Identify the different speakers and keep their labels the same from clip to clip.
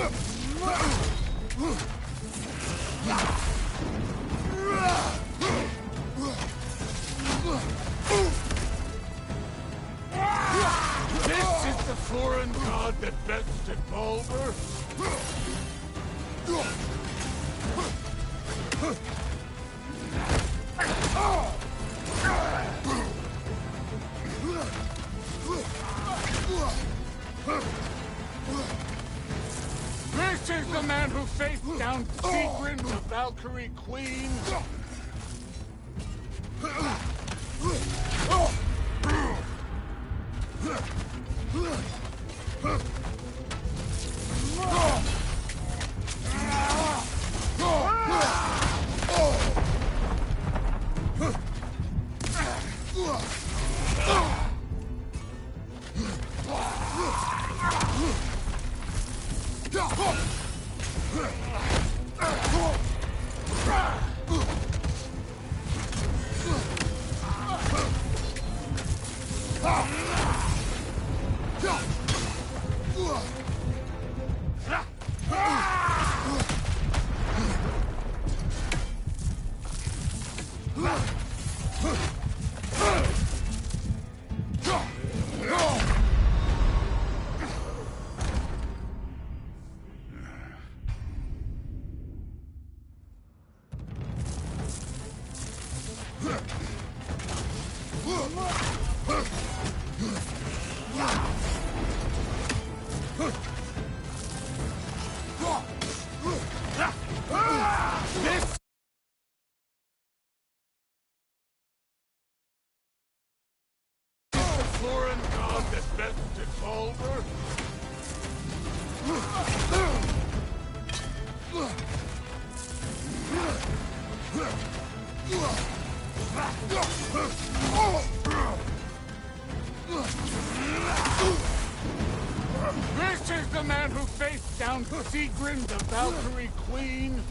Speaker 1: This is the foreign god that bested Bulver? This is the man who faced down Sigrun, the Valkyrie Queen? Foreign god that bested Bulver? This is the man who faced down Sigrun, the Valkyrie Queen?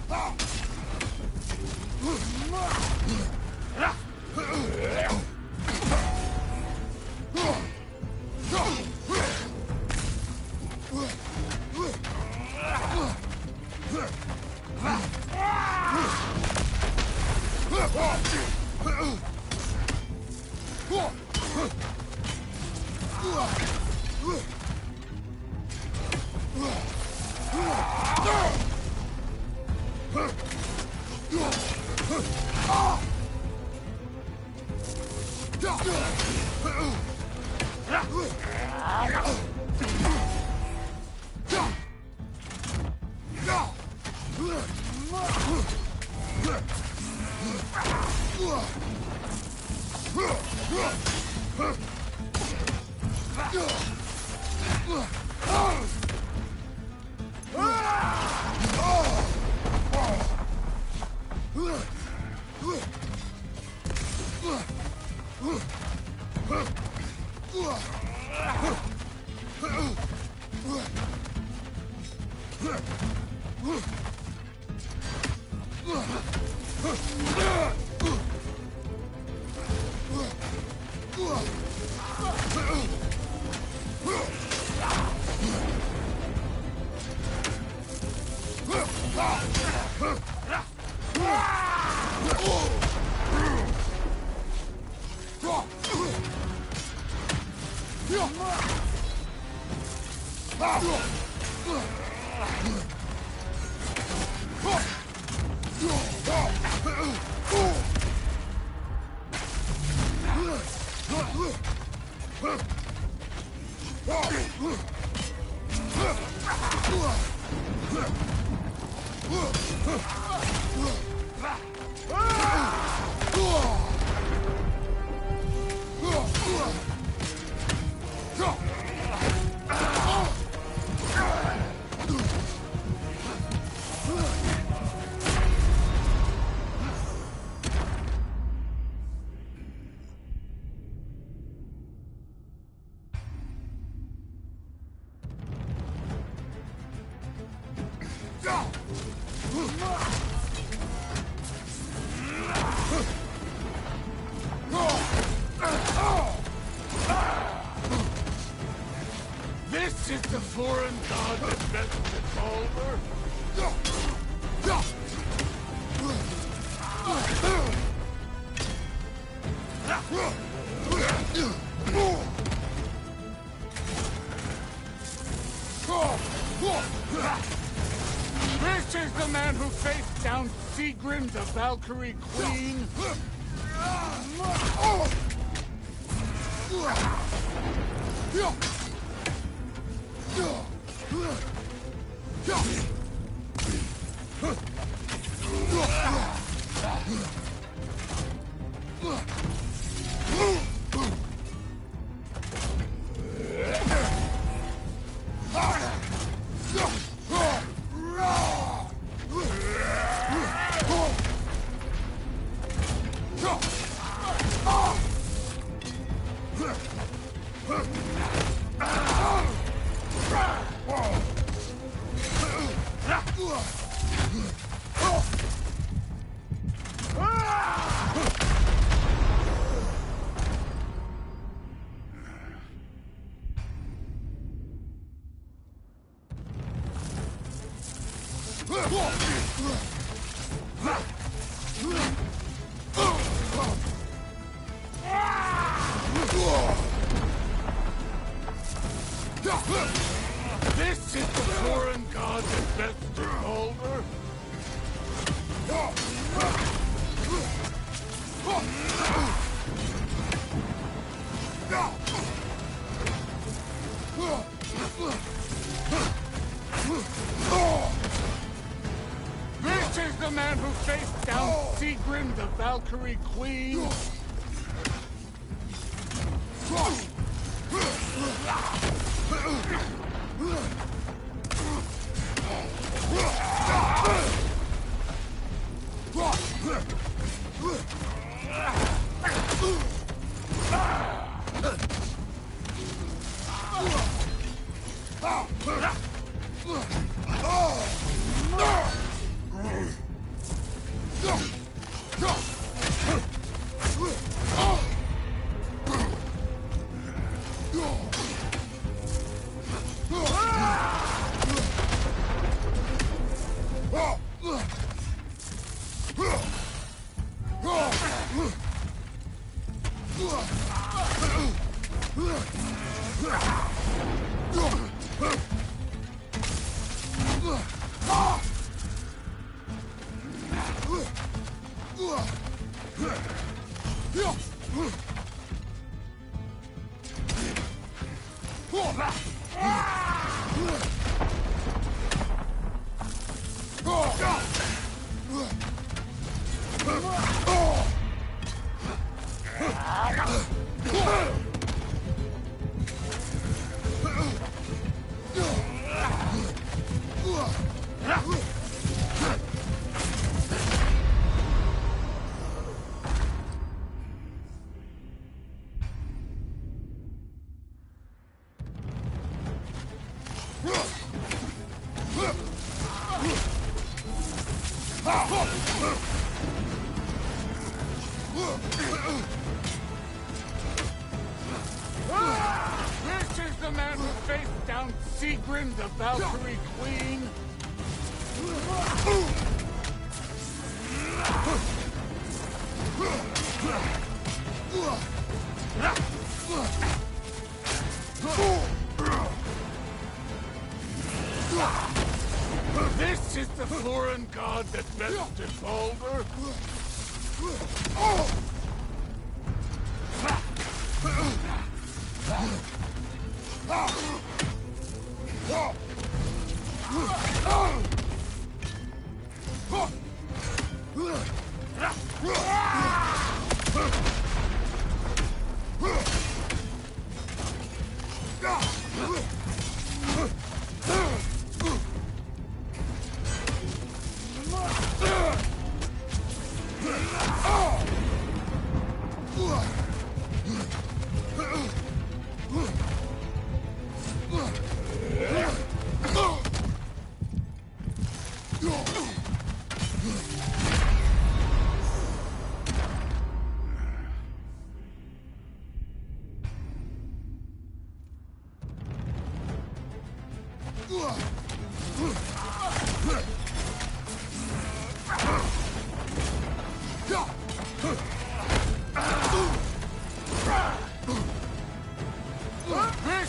Speaker 1: foreign god that vested Baldur? This is the man who faced down Sigrid, the Valkyrie Queen. This is the foreign god that vested Baldur. This is the man who faced down Sigrid, the Valkyrie Queen. This is the man who faced down Sigrid, the Valkyrie Queen. This is the foreign god that vested Baldur. This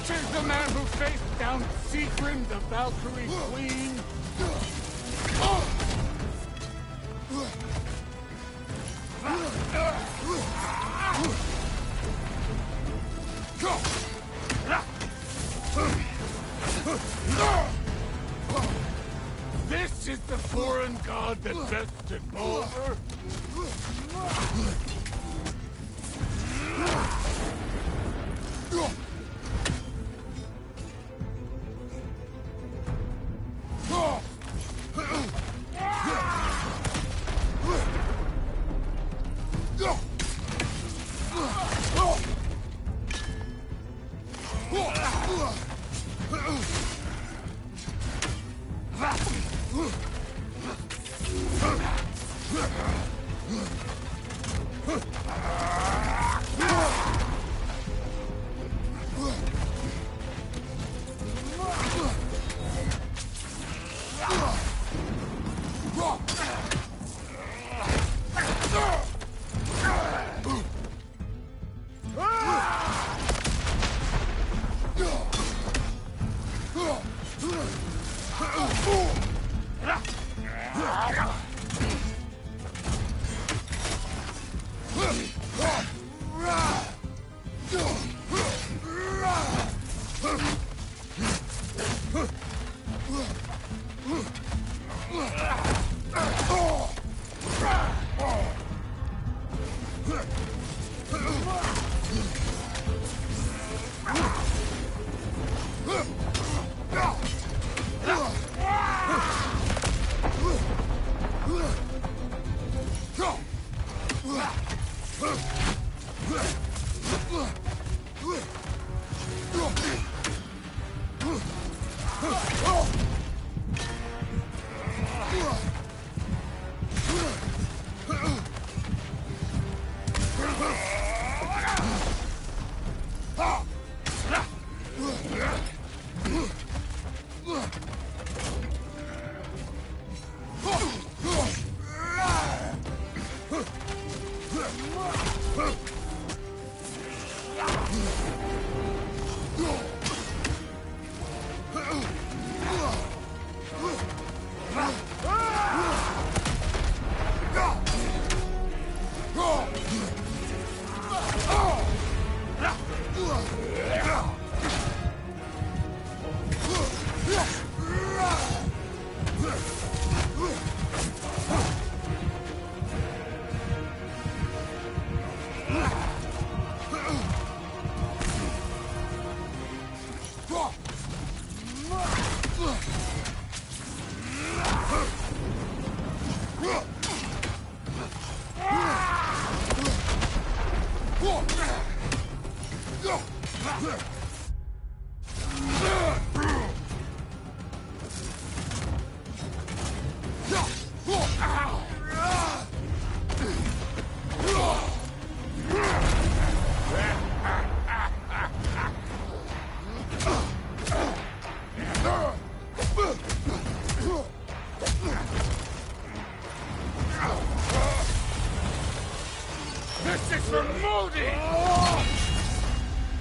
Speaker 1: is the man who faced down Sigrid, the Valkyrie Queen. This is the foreign god that bested Baldur.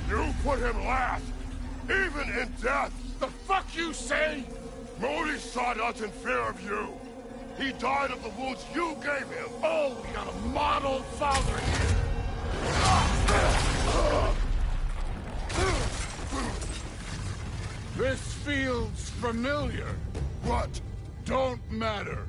Speaker 2: You put him last, even in death.
Speaker 1: The fuck you say?
Speaker 2: Modi sought us in fear of you. He died of the wounds you gave him.
Speaker 1: Oh, we got a model father here. This feels familiar.
Speaker 2: What?
Speaker 1: Don't matter.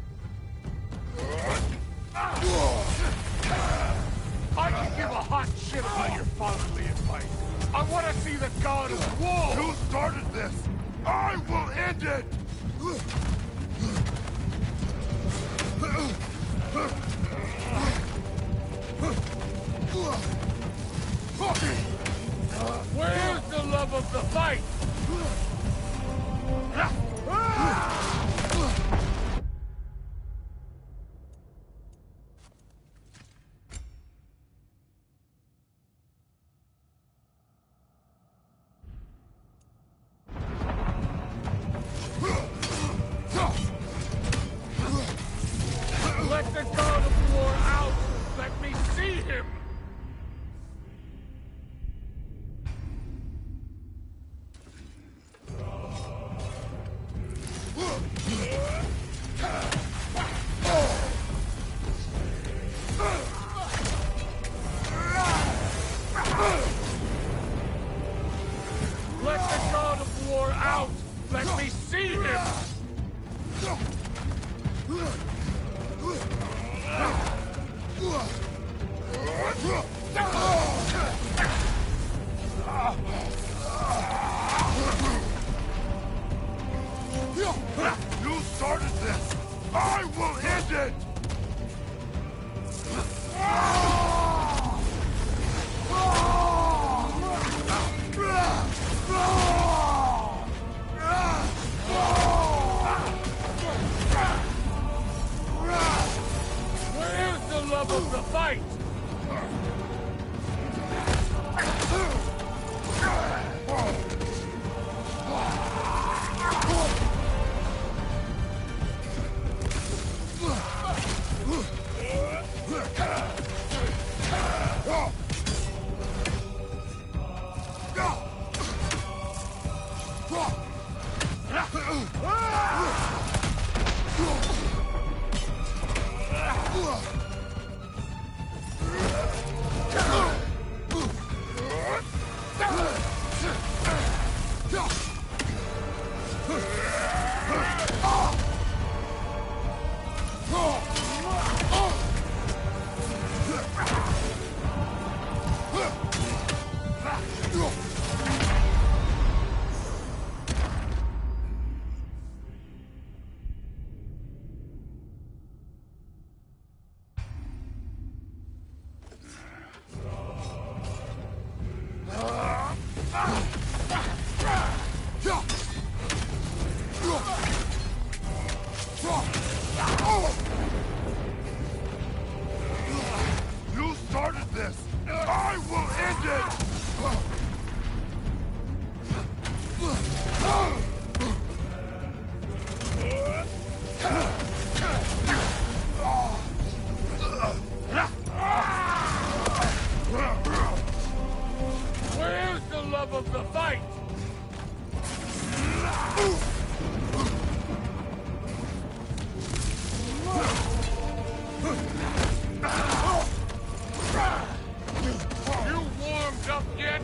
Speaker 1: I can give a hot shit about your fatherly advice. I want to see the god of war.
Speaker 2: You started this. I will end it.
Speaker 1: Where's the love of the fight? love of the fight? You warmed up yet?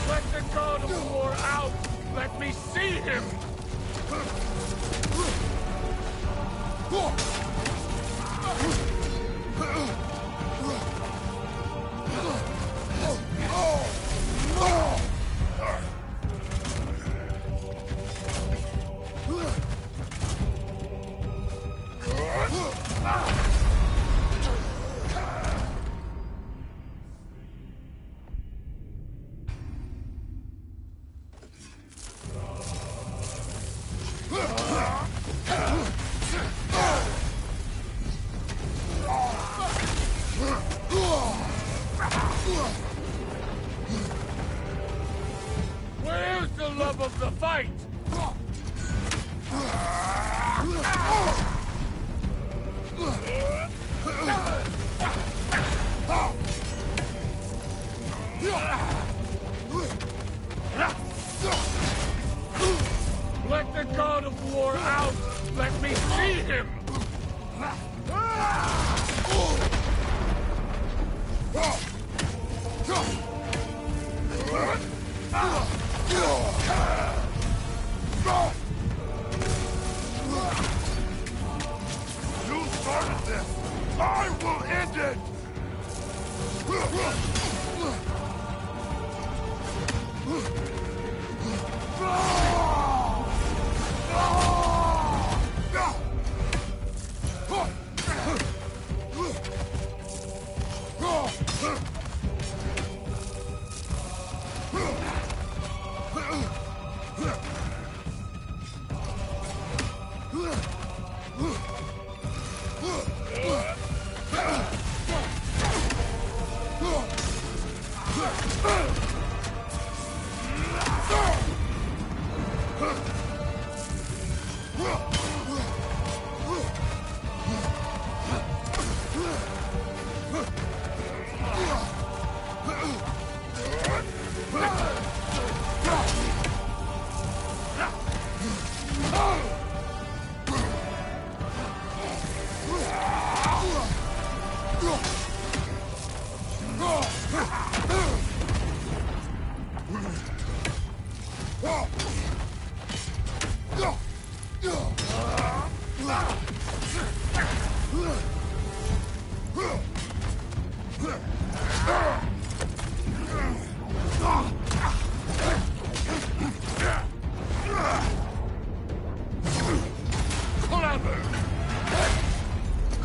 Speaker 1: Let the god of war out! Let me see him! Where's the love of the fight? Let the god of war out! Let me see him!
Speaker 2: You started this! I will end it!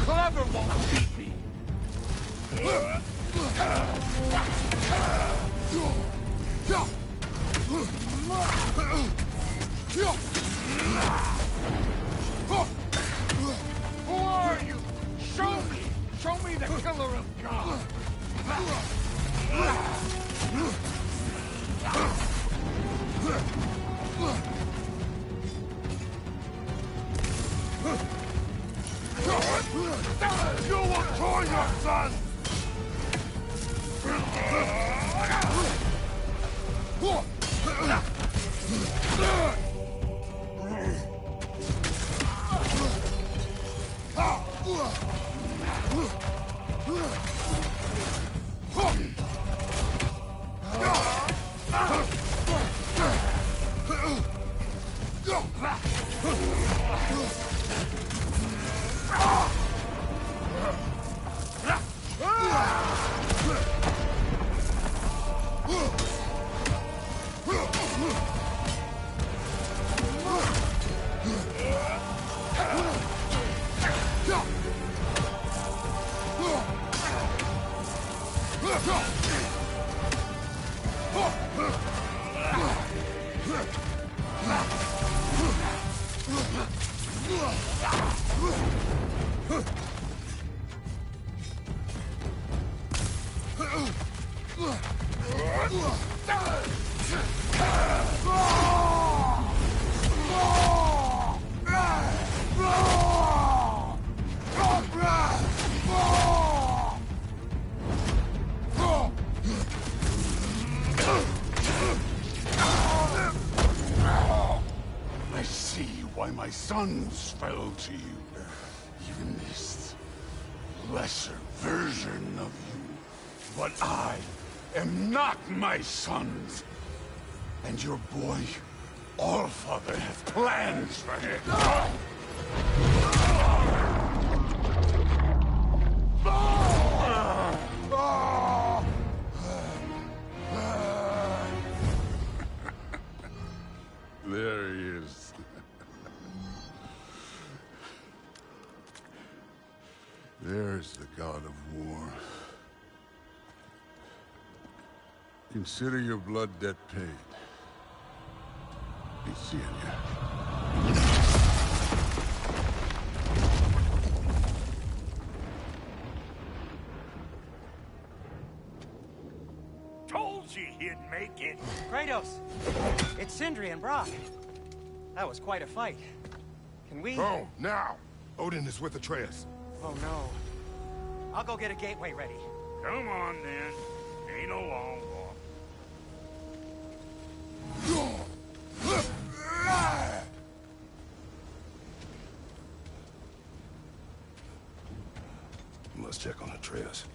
Speaker 1: Clever won't beat me! Who are you? Show me! Show me the killer of God!
Speaker 2: You will kill your son! my sons fell to you. Even this lesser version of you. But I am not my sons. And your boy, Allfather, has plans for him. There he is. There's the god of war. Consider your blood debt paid. Be seeing you.
Speaker 3: Told you he'd make it.
Speaker 4: Kratos! It's Sindri and Brock. That was quite a fight. Can we...
Speaker 2: Oh, now! Odin is with Atreus.
Speaker 4: Oh, no. I'll go get a gateway ready.
Speaker 3: Come on, then. Ain't a long walk.
Speaker 2: Must check on Atreus.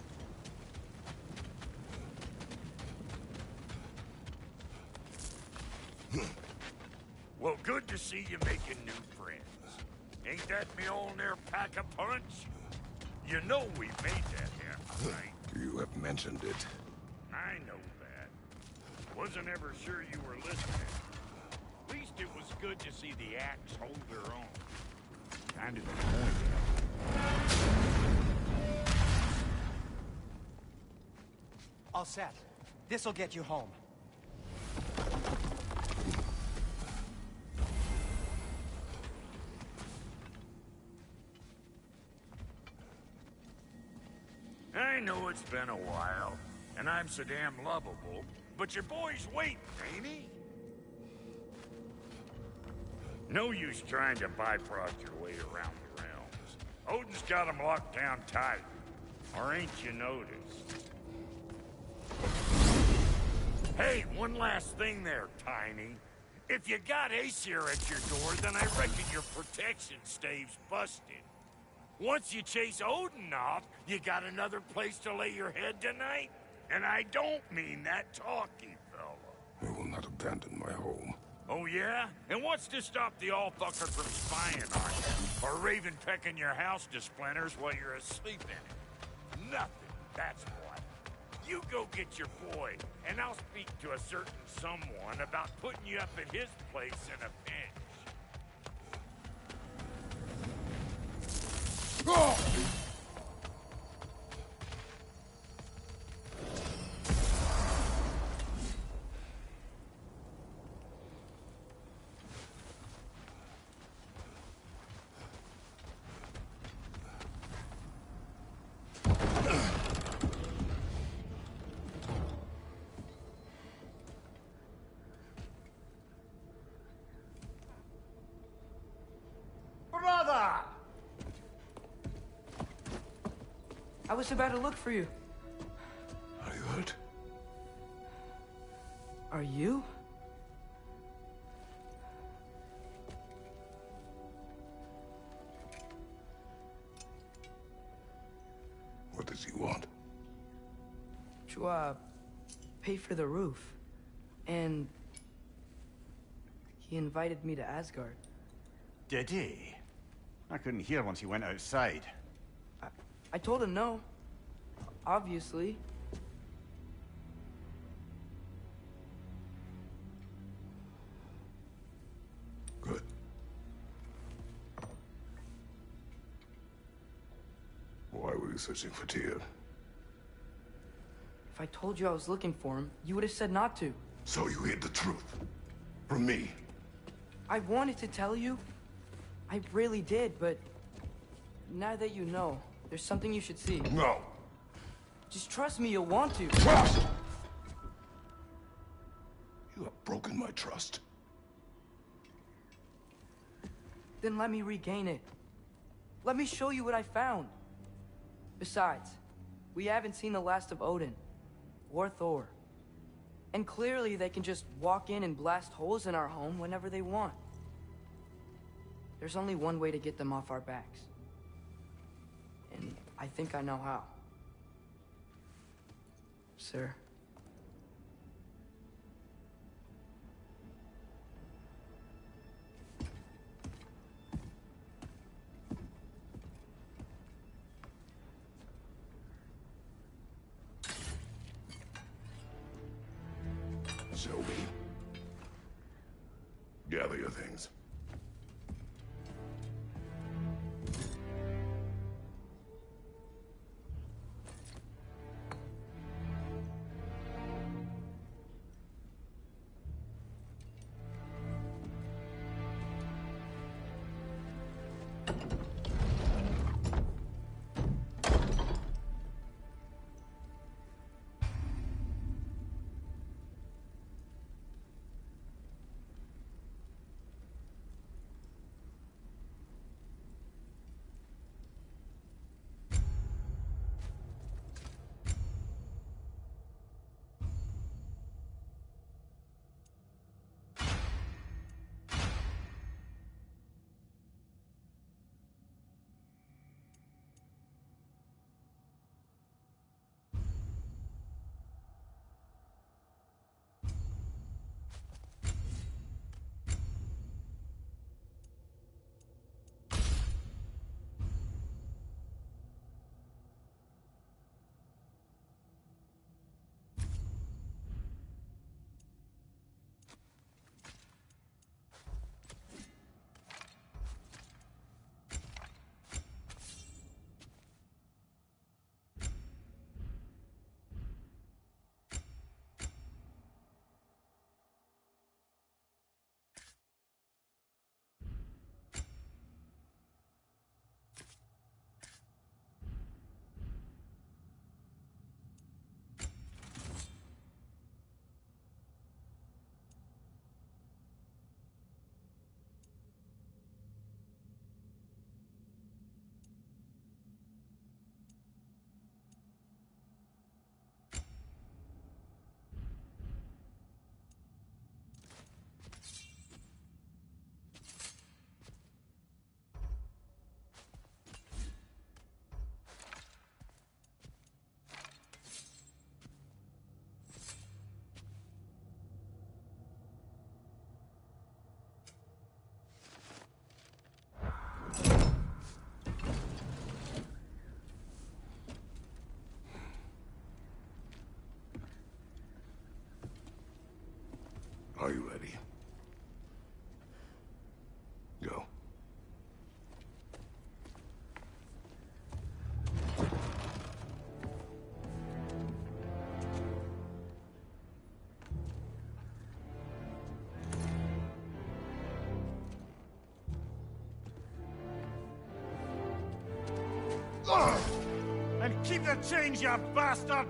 Speaker 3: Well, good to see you making new friends. Ain't that me old there pack a punch? You know we made that happen, right?
Speaker 2: You have mentioned it.
Speaker 3: I know that. Wasn't ever sure you were listening. At least it was good to see the axe hold their own. Kind of the point.
Speaker 4: All set. This'll get you home.
Speaker 3: I know it's been a while, and I'm so damn lovable, but your boy's waiting, ain't he? No use trying to bifrost your way around the realms. Odin's got him locked down tight. Or ain't you noticed? Hey, one last thing there, Tiny. If you got Aesir at your door, then I reckon your protection stave's busted. Once you chase Odin off, you got another place to lay your head tonight? And I don't mean that talky fella.
Speaker 2: I will not abandon my home.
Speaker 3: Oh yeah? And what's to stop the all-fucker from spying on you? Or raven pecking your house to splinters while you're asleep in it? Nothing, that's what. You go get your boy, and I'll speak to a certain someone about putting you up at his place in a pinch.
Speaker 4: Brother!
Speaker 5: I was about to look for you.
Speaker 2: Are you hurt?
Speaker 5: Are you?
Speaker 2: What does he want?
Speaker 5: To, pay for the roof. And... he invited me to Asgard.
Speaker 6: Did he? I couldn't hear once he went outside.
Speaker 5: I told him no. Obviously.
Speaker 2: Good. Why were you searching for Tyr?
Speaker 5: If I told you I was looking for him, you would have said not to.
Speaker 2: So you hid the truth. From me.
Speaker 5: I wanted to tell you. I really did, but... now that you know, there's something you should see.
Speaker 2: No.
Speaker 5: Just trust me, you'll want to.
Speaker 2: Trust! You have broken my trust.
Speaker 5: Then let me regain it. Let me show you what I found. Besides, we haven't seen the last of Odin. Or Thor. And clearly they can just walk in and blast holes in our home whenever they want. There's only one way to get them off our backs. And I think I know how. Sir.
Speaker 2: Sylvie. Gather your things. Are you ready? Go.
Speaker 6: And keep the change, you bastard!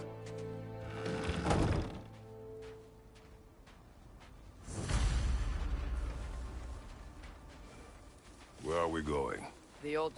Speaker 2: Where are we going?
Speaker 5: The old...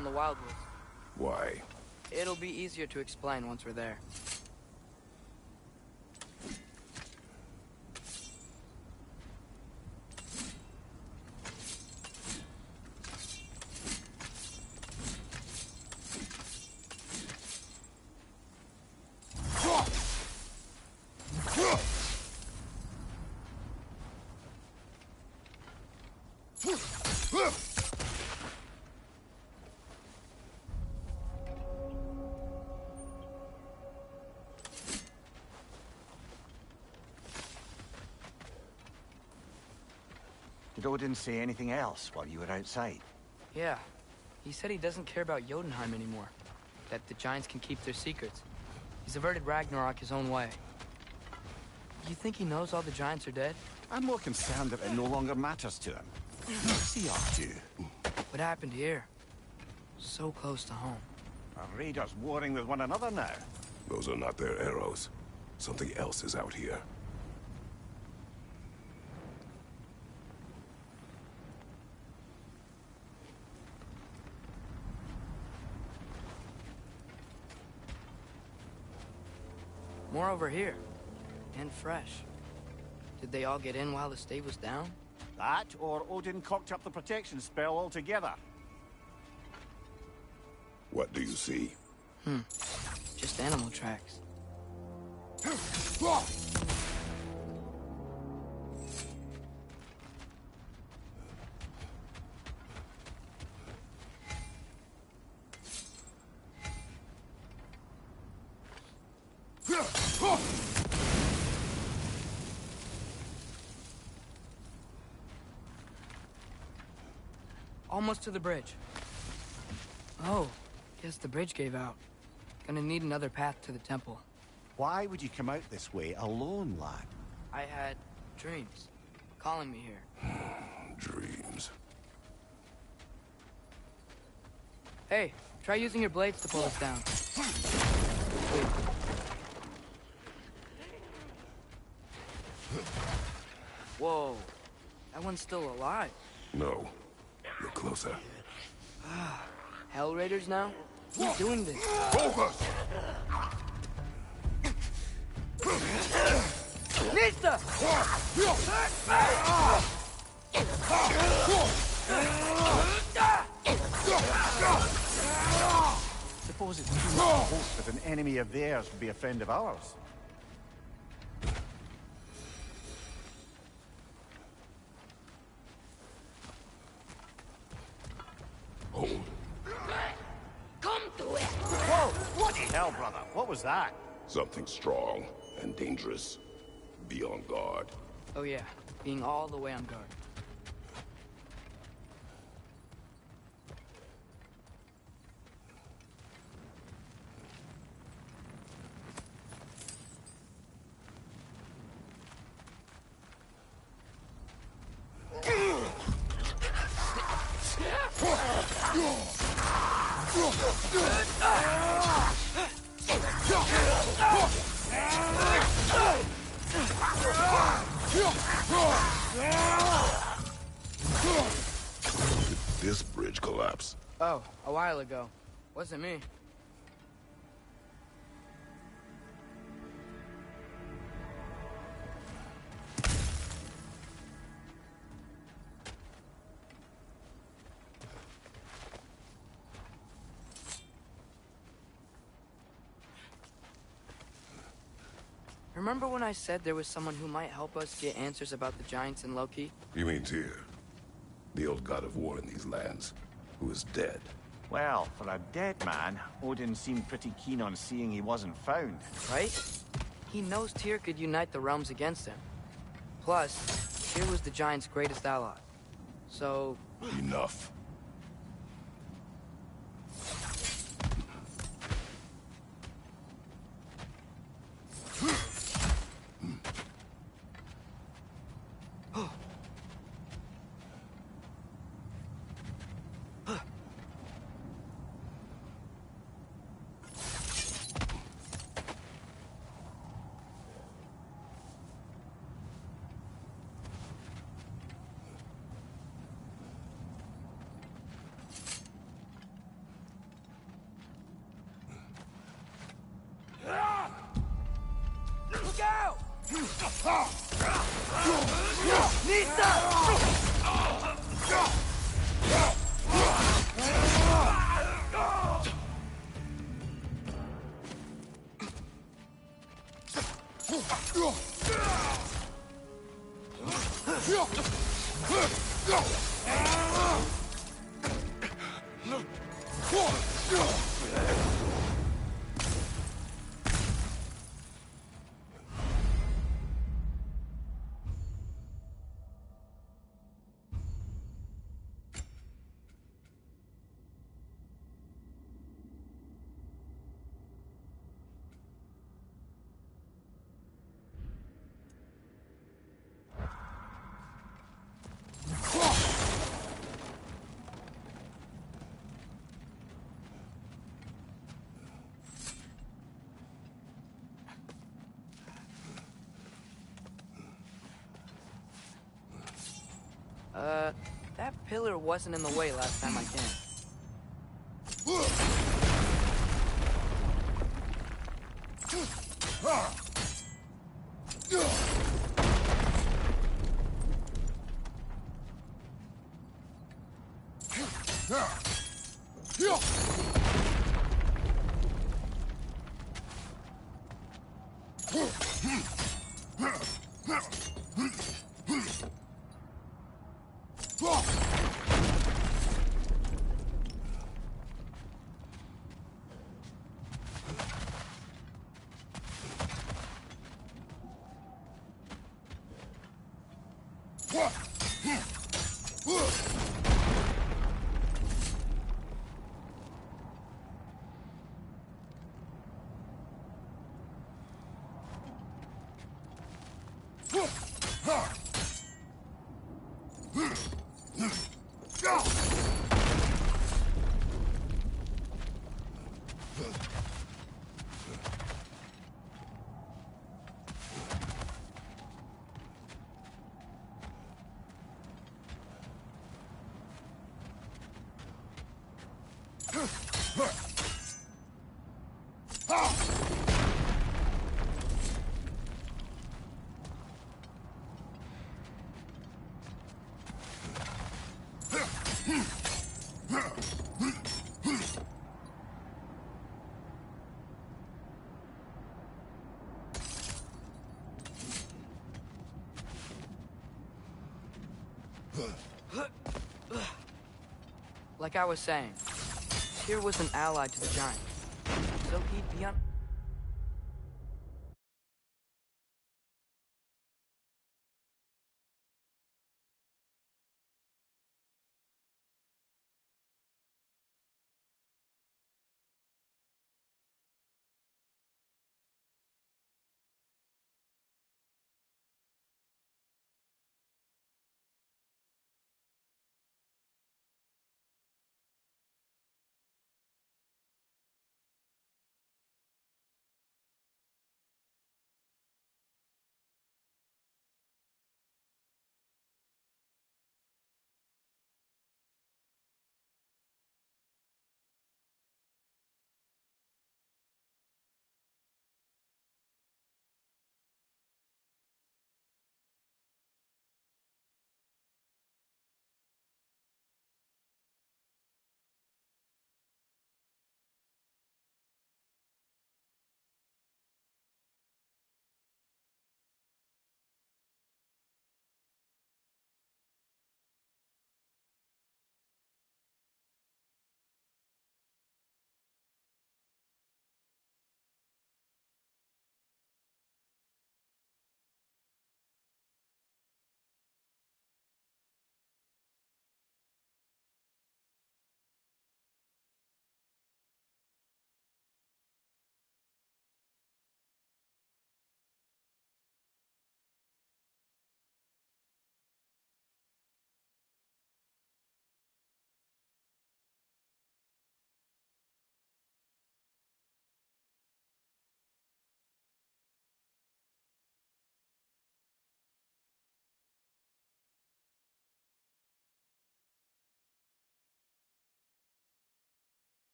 Speaker 5: in the Wildwoods.
Speaker 7: Why?
Speaker 5: It'll be easier to explain once we're there.
Speaker 6: Did Odin say anything else while you were outside?
Speaker 5: Yeah. He said he doesn't care about Jotunheim anymore. That the giants can keep their secrets. He's averted Ragnarok his own way. You think he knows all the giants are dead?
Speaker 6: I'm more concerned that it no longer matters to him. What's he up to?
Speaker 5: What happened here? So close to home.
Speaker 6: Our raiders warring with one another now.
Speaker 7: Those are not their arrows. Something else is out here.
Speaker 5: More over here. And fresh. Did they all get in while the stave was down?
Speaker 6: That, or Odin cocked up the protection spell altogether.
Speaker 7: What do you see?
Speaker 5: Just animal tracks. Almost to the bridge. Oh, guess the bridge gave out. Gonna need another path to the temple.
Speaker 6: Why would you come out this way alone, lad?
Speaker 5: I had dreams calling me here.
Speaker 7: Dreams.
Speaker 5: Hey, try using your blades to pull us down. Wait. Whoa, that one's still alive.
Speaker 7: No. Look closer.
Speaker 5: Hell Raiders now? Who's doing this?
Speaker 7: Focus!
Speaker 5: Nista!
Speaker 6: Suppose it's too much to hope that an enemy of theirs would be a friend of ours.
Speaker 7: Hold.
Speaker 5: Come to it!
Speaker 6: Whoa! Bloody hell, brother! What was that?
Speaker 7: Something strong and dangerous. Be on guard.
Speaker 5: Oh yeah, being all the way on guard.
Speaker 7: Did this bridge collapse?
Speaker 5: Oh, a while ago. Wasn't me. Remember when I said there was someone who might help us get answers about the giants in Loki?
Speaker 7: You mean Tyr? The old god of war in these lands, who is dead.
Speaker 6: Well, for a dead man, Odin seemed pretty keen on seeing he wasn't found.
Speaker 5: Right? He knows Tyr could unite the realms against him. Plus, Tyr was the giants' greatest ally. So...
Speaker 7: Enough.
Speaker 5: That pillar wasn't in the way last time I came. Like I was saying, Tyr was an ally to the Giants, so he'd be on...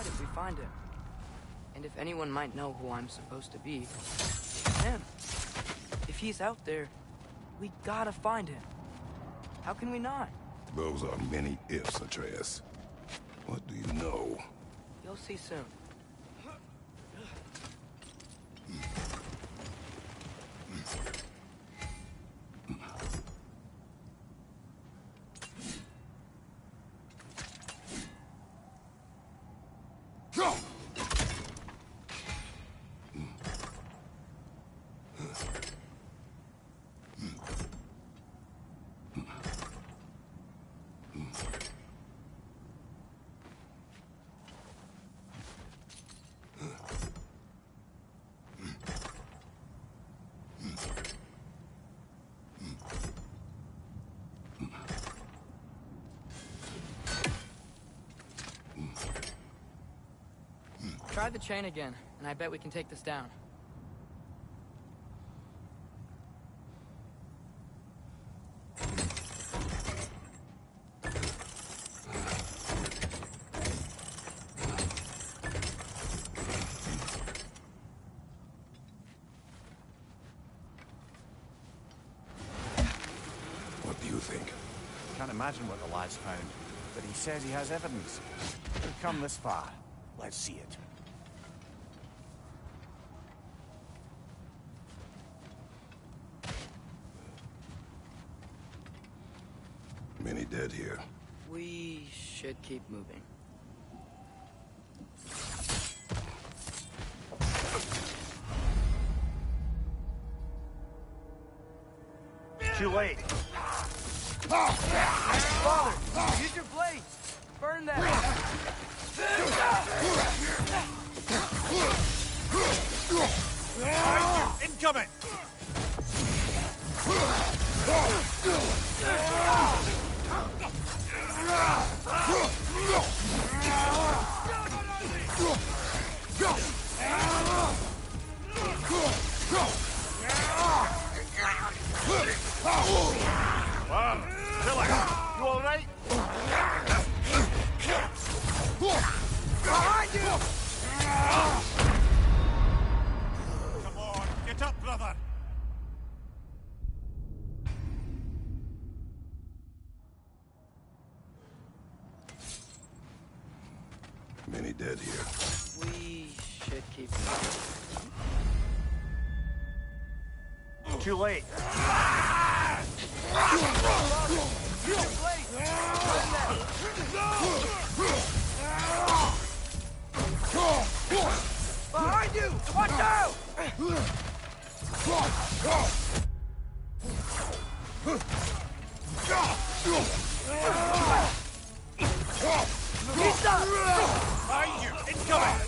Speaker 5: decide if we find him. And if anyone might know who I'm supposed to be, it's him. If he's out there, we gotta find him. How can we not?
Speaker 7: Those are many ifs, Atreus. What do you know?
Speaker 5: You'll see soon. Try the chain again, and I bet we can take this down.
Speaker 7: What do you think?
Speaker 6: Can't imagine what the lad's found, but he says he has evidence. We've come this far. Let's see it.
Speaker 7: Many dead here.
Speaker 5: We should keep moving.
Speaker 6: Too late.
Speaker 5: Father, use your blade! Burn that!
Speaker 6: Incoming! Wow, Dylan, you all right?
Speaker 5: Behind you!
Speaker 6: Come on, get up, brother!
Speaker 7: Many dead here.
Speaker 5: We should keep moving.
Speaker 6: Too late.
Speaker 5: Use your blade! Burn that! Behind you! Watch out! He's up!
Speaker 6: Behind you! Incoming!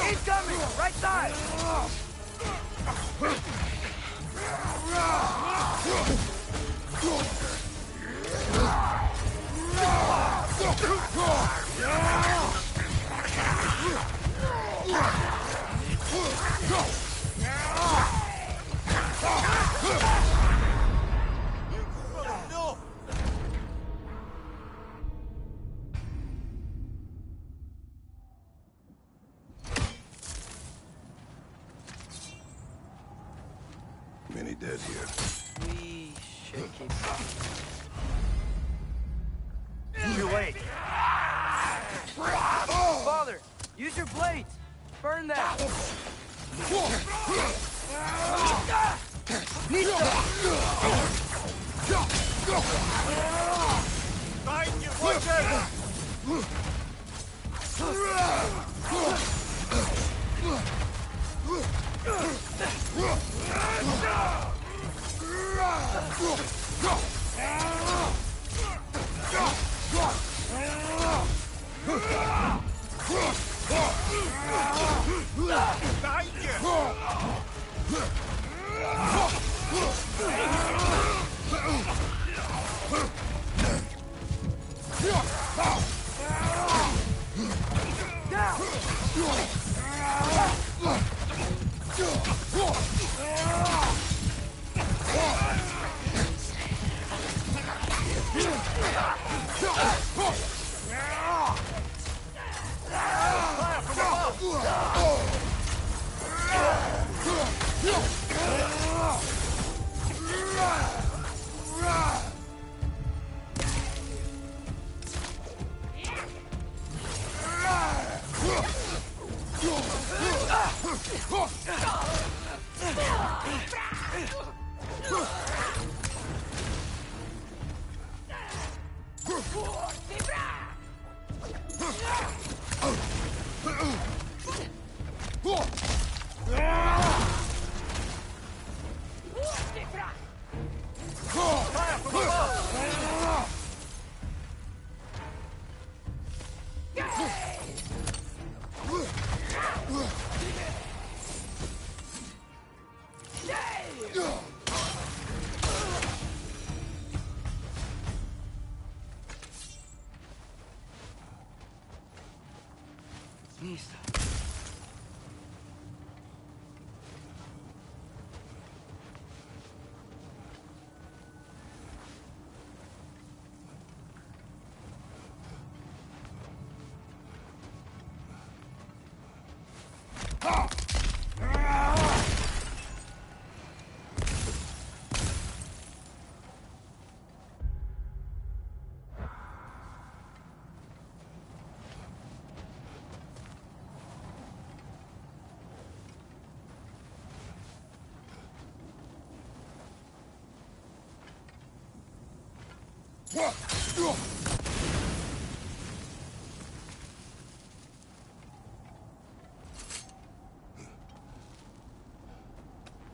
Speaker 5: Incoming! Right side!
Speaker 6: No!
Speaker 7: Many dead here.
Speaker 5: We should keep moving.
Speaker 6: Too late.
Speaker 5: Father, use your blades! Burn that!
Speaker 6: Behind you! Watch out! Behind you!
Speaker 5: Down!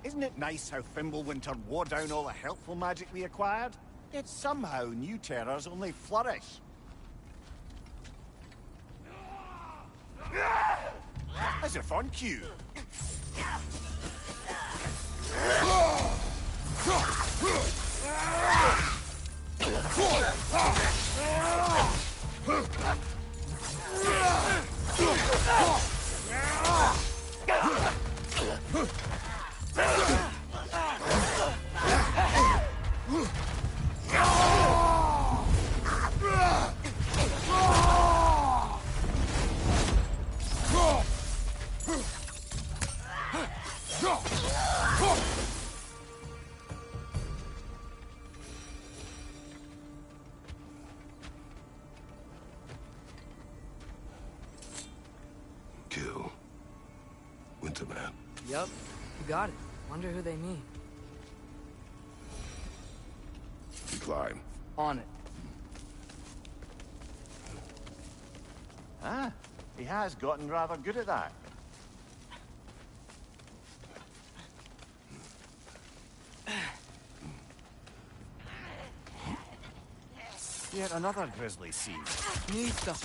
Speaker 6: Isn't it nice how Fimbulwinter wore down all the helpful magic we acquired? Yet somehow new terrors only flourish. As if on cue.
Speaker 7: Kill Winterman.
Speaker 5: Yup, you got it. Wonder who they mean.
Speaker 7: We climb.
Speaker 5: On it.
Speaker 6: Ah, he has gotten rather good at that. Yet another grisly scene.
Speaker 5: Nista.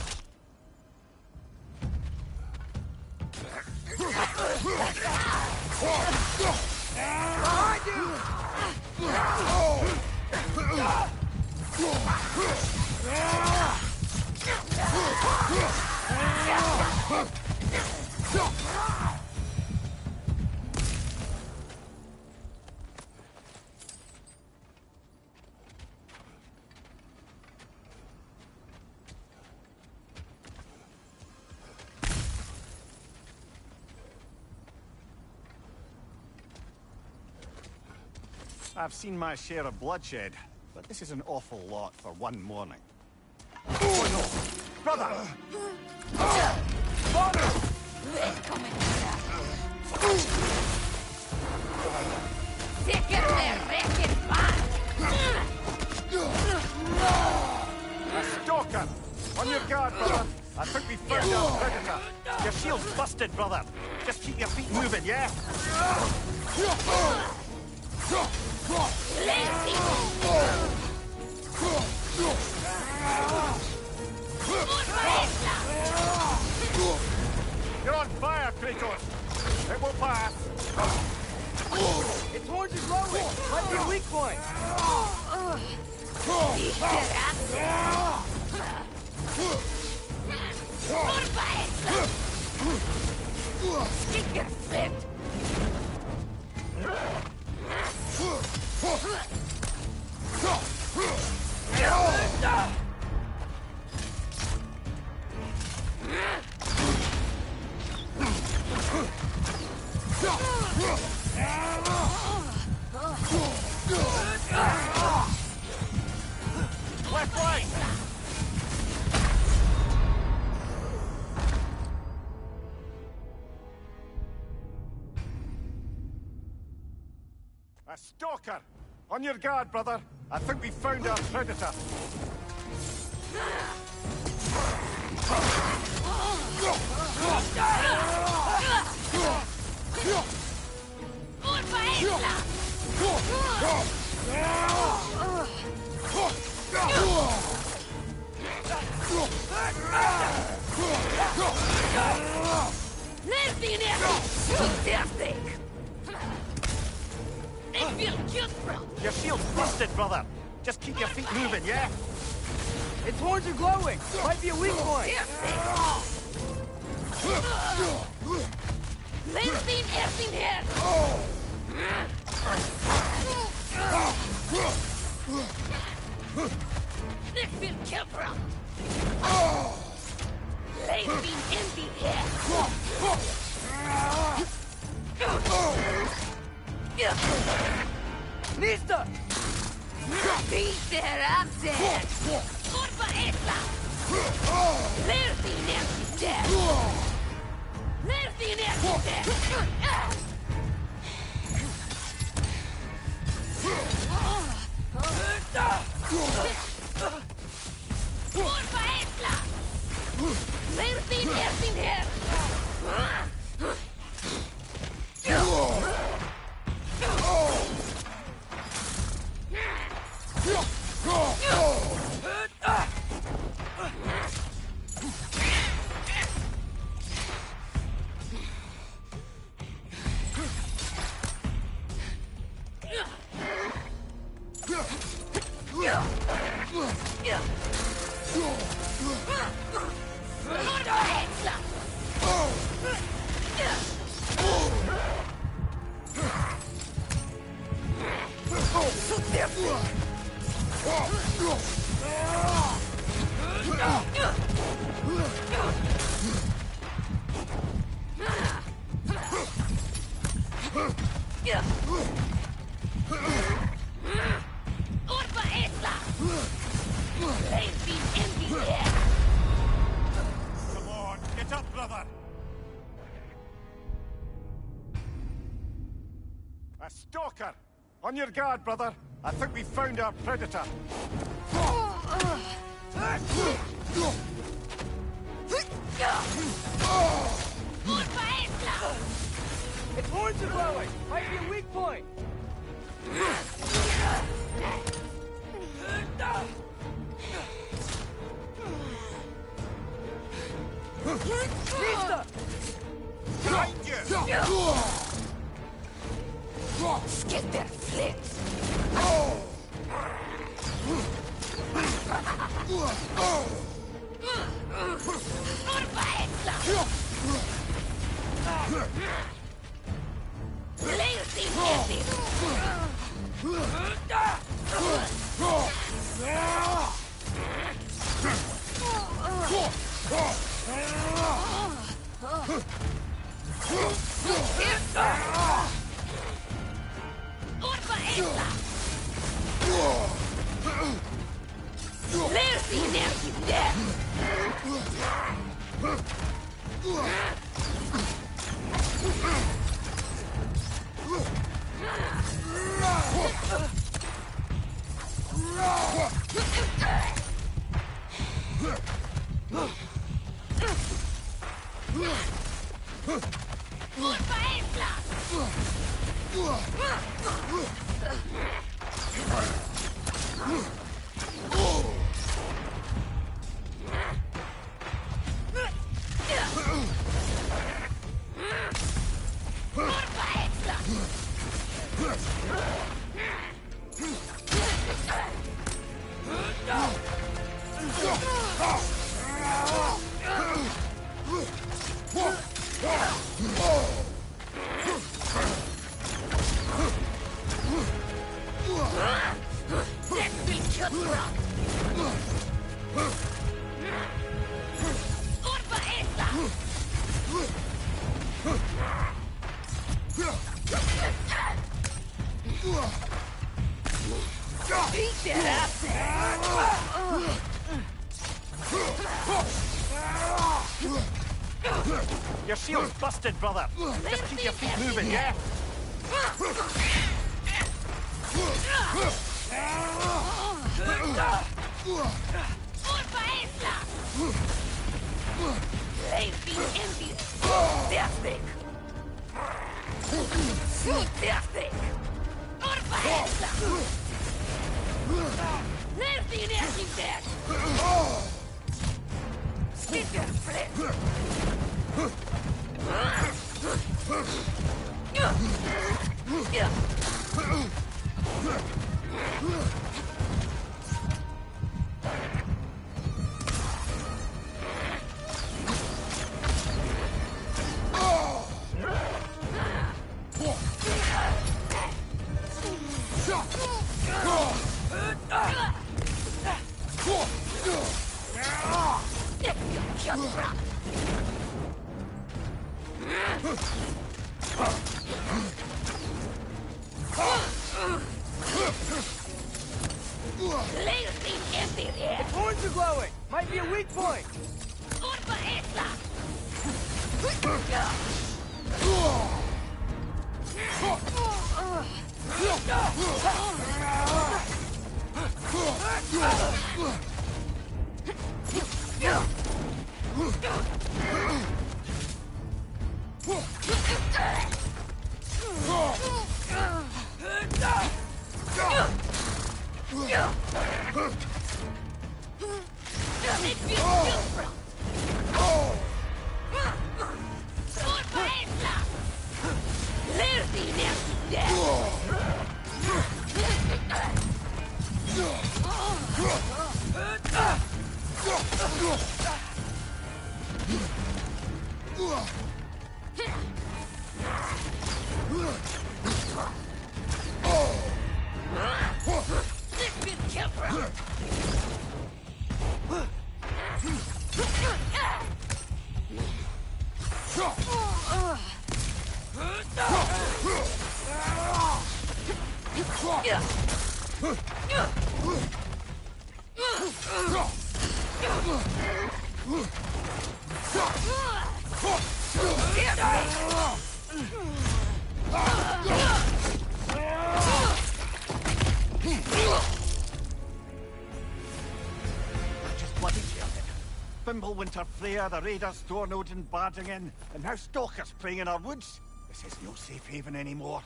Speaker 6: I've seen my share of bloodshed, but this is an awful lot for one morning. Oh no! Brother! Father! A stalker! On your guard, brother! I think we found our predator! Your shield's busted, brother! Just keep your feet moving, yeah? You're on fire, Kratos! It will pass!
Speaker 5: Its horns is glowing! Might be a weak point!
Speaker 6: A stalker! On your guard, brother. I think we found our predator. Your shield's busted, brother. Just keep your feet moving, yeah?
Speaker 5: Its horns are glowing. Might be a weak point. Nista!
Speaker 6: Come on, get up, brother. A stalker! On your guard, brother. I think we found our predator.
Speaker 5: Its horns are glowing. Might be a weak point. Nista!
Speaker 6: Behind you!
Speaker 8: Get their flips.
Speaker 6: Your shield's busted, brother. Just keep your feet moving, yeah?
Speaker 5: Its horns are glowing! Might be a weak point!
Speaker 6: Just bloody killed it. Winter Freya, the raiders storm Odin barging in, and now stalkers preying in our woods. This is no safe haven anymore.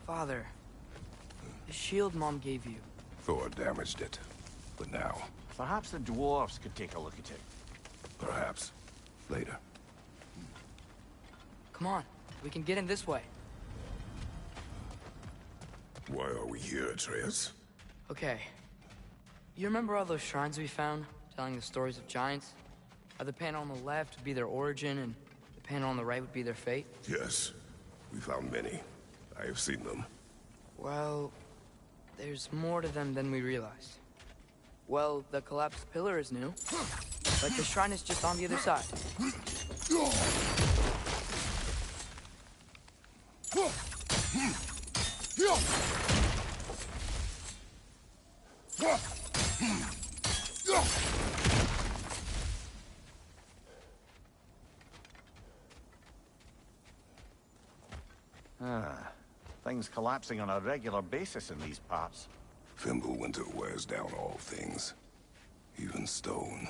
Speaker 5: Father, the shield Mom gave you.
Speaker 7: Thor damaged it. But now,
Speaker 6: Perhaps the dwarves could take a look at it.
Speaker 7: perhaps, later.
Speaker 5: Come on, we can get in this way.
Speaker 7: Why are we here, Atreus?
Speaker 5: Okay. You remember all those shrines we found, telling the stories of giants? How the panel on the left would be their origin, and the panel on the right would be their fate?
Speaker 7: Yes. We found many. I have seen them.
Speaker 5: Well, there's more to them than we realized. Well, the collapsed pillar is new, but the shrine is just on the other side.
Speaker 6: Things collapsing on a regular basis in these parts.
Speaker 7: Fimbulwinter wears down all things, even stone.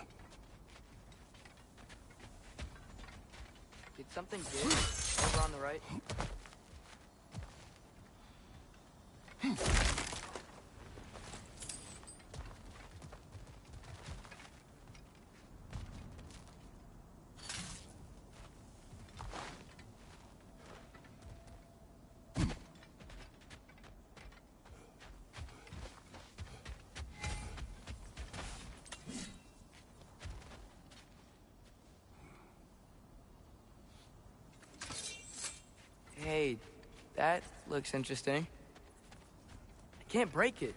Speaker 5: Did something give? Over on the right. Hey, that looks interesting. I can't break it.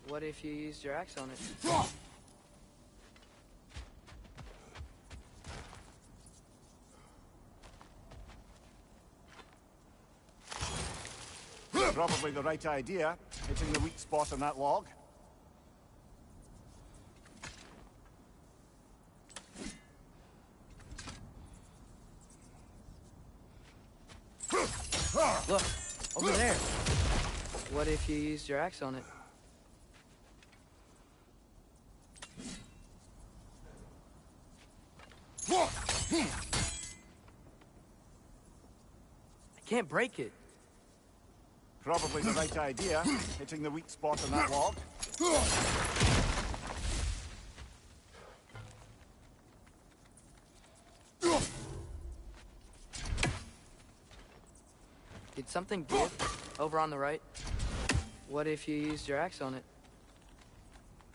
Speaker 5: What if you used your axe on it?
Speaker 6: Probably the right idea, hitting the weak spot on that log.
Speaker 5: Look, over there. What if you used your axe on it? I can't break it.
Speaker 6: Probably the right idea, hitting the weak spot on that log.
Speaker 5: Did something give? Over on the right. What if you used your axe on it?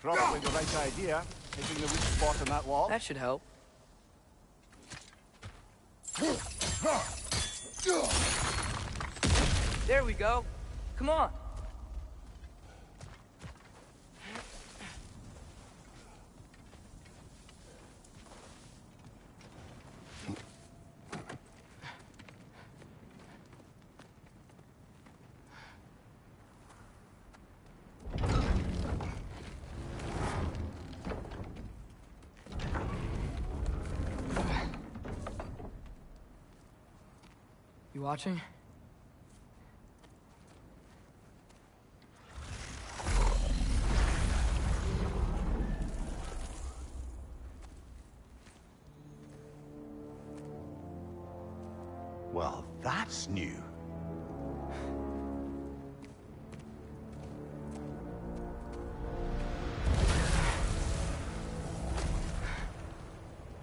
Speaker 6: Probably the right idea, hitting the weak spot on that log.
Speaker 5: That should help. There we go. Come on. You watching?
Speaker 6: Well, that's new.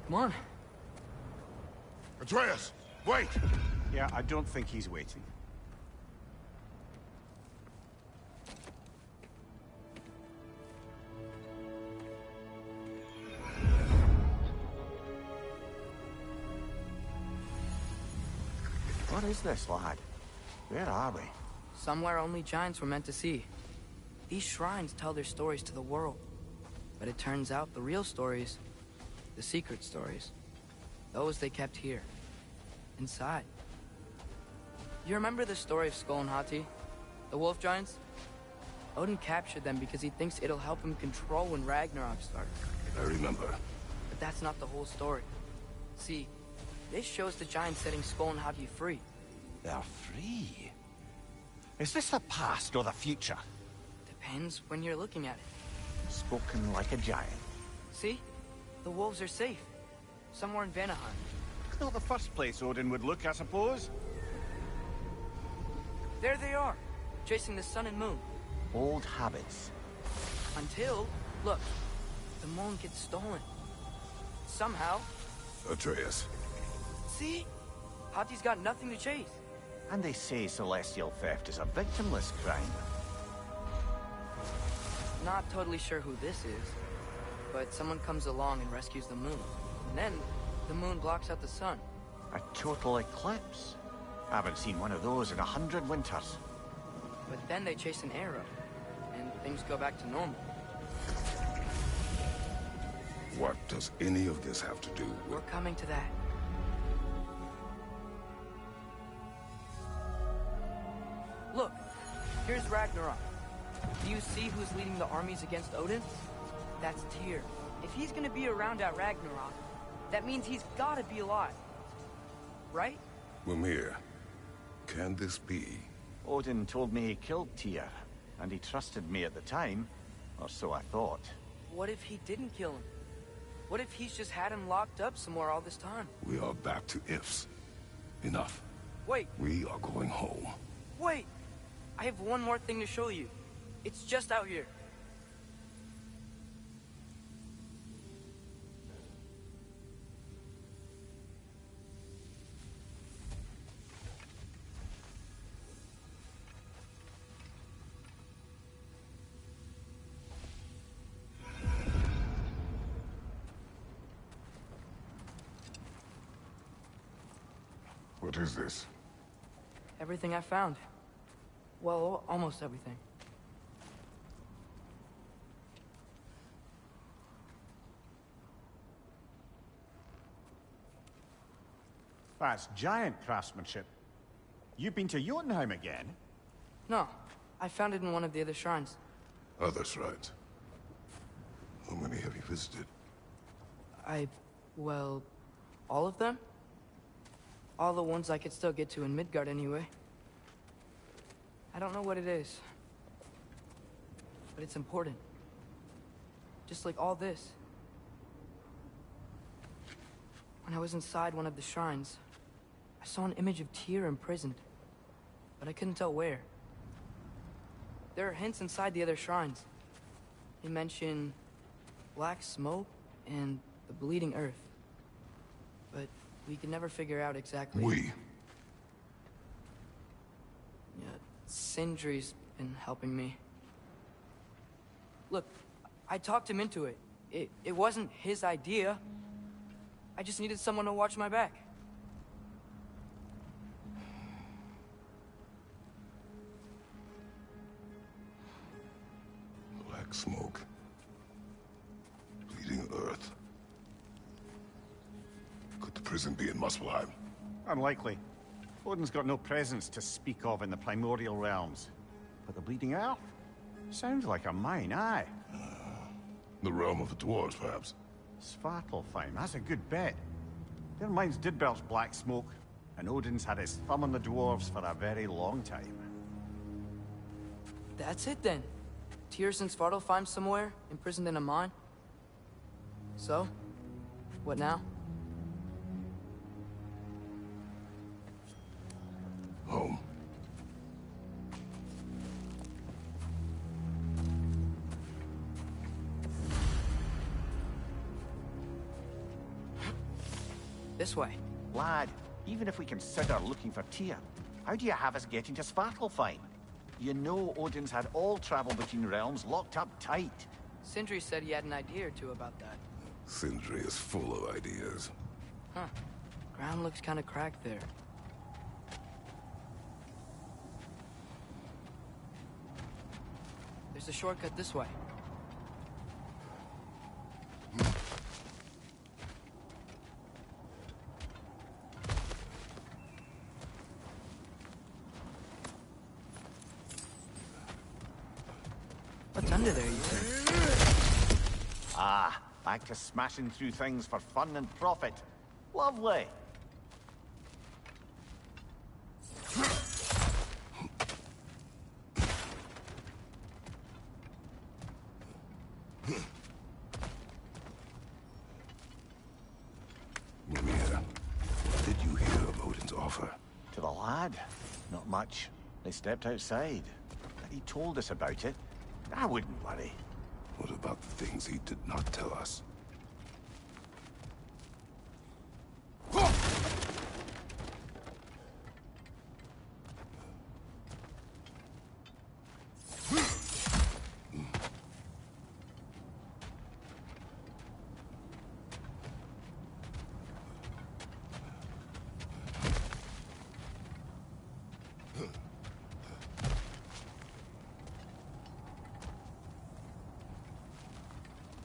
Speaker 5: Come on.
Speaker 2: Atreus, wait!
Speaker 6: Yeah, I don't think he's waiting. What is this, lad? Where are we?
Speaker 5: Somewhere only giants were meant to see. These shrines tell their stories to the world. But it turns out the real stories, the secret stories, those they kept here, inside. You remember the story of Skull and Hati? The wolf giants? Odin captured them because he thinks it'll help him control when Ragnarok starts.
Speaker 7: I remember.
Speaker 5: But that's not the whole story. See, this shows the giants setting Skull and Hati free.
Speaker 6: They're free. Is this the past or the future?
Speaker 5: Depends when you're looking at it.
Speaker 6: Spoken like a giant.
Speaker 5: See? The wolves are safe. Somewhere in Vanaheim.
Speaker 6: Not the first place Odin would look, I suppose.
Speaker 5: There they are, chasing the sun and moon.
Speaker 6: Old habits.
Speaker 5: Until, look, the moon gets stolen. Somehow.
Speaker 7: Atreus.
Speaker 5: See? Hati's got nothing to chase.
Speaker 6: And they say celestial theft is a victimless crime.
Speaker 5: Not totally sure who this is, but someone comes along and rescues the moon. And then, the moon blocks out the sun.
Speaker 6: A total eclipse. Haven't seen one of those in 100 winters.
Speaker 5: But then they chase an arrow, and things go back to normal.
Speaker 7: What does any of this have to do
Speaker 5: We're
Speaker 7: with...
Speaker 5: coming to that. Look, here's Ragnarok. Do you see who's leading the armies against Odin? That's Tyr, If he's gonna be around at Ragnarok, that means he's gotta be alive. Right?
Speaker 7: Mimir, can this be?
Speaker 6: Odin told me he killed Tyr, and he trusted me at the time, or so I thought.
Speaker 5: What if he didn't kill him? What if he's just had him locked up somewhere all this time?
Speaker 7: We are back to ifs. Enough.
Speaker 5: Wait,
Speaker 7: We are going home.
Speaker 5: wait! I have one more thing to show you. It's just out here.
Speaker 2: What is this?
Speaker 5: Everything I found. Well, almost everything.
Speaker 6: That's giant craftsmanship. You've been to Jotunheim again?
Speaker 5: No, I found it in one of the other shrines.
Speaker 7: Other shrines. How many have you visited?
Speaker 5: Well, all of them? All the ones I could still get to in Midgard anyway. I don't know what it is, but it's important. Just like all this. When I was inside one of the shrines, I saw an image of Tyr imprisoned, but I couldn't tell where. There are hints inside the other shrines. They mention black smoke and the bleeding earth, but we could never figure out exactly. Yeah, Sindri's been helping me. Look, I talked him into it. It wasn't his idea. I just needed someone to watch my back.
Speaker 7: Black smoke. Bleeding earth. Could the prison be in Muspelheim?
Speaker 6: Unlikely. Odin's got no presence to speak of in the primordial realms. But the Bleeding Earth? Sounds like a mine, aye.
Speaker 7: The realm of the dwarves, perhaps.
Speaker 6: Svartalfheim, that's a good bet. Their mines did belch black smoke, and Odin's had his thumb on the dwarves for a very long time.
Speaker 5: That's it then. Tyr's in Svartalfheim somewhere, imprisoned in a mine. So, what now?
Speaker 7: Home.
Speaker 5: This way.
Speaker 6: Lad, even if we consider looking for Tyr, how do you have us getting to Svartalfheim? You know Odin's had all travel between realms locked up tight.
Speaker 5: Sindri said he had an idea or two about that.
Speaker 7: Sindri is full of ideas.
Speaker 5: Huh. Ground looks kind of cracked there. There's a shortcut this way. What's under there, you think?
Speaker 6: Ah, back to smashing through things for fun and profit. Lovely.
Speaker 7: Mimir, what did you hear of Odin's offer?
Speaker 6: To the lad? Not much. They stepped outside. And he told us about it. I wouldn't worry.
Speaker 7: What about the things he did not tell us?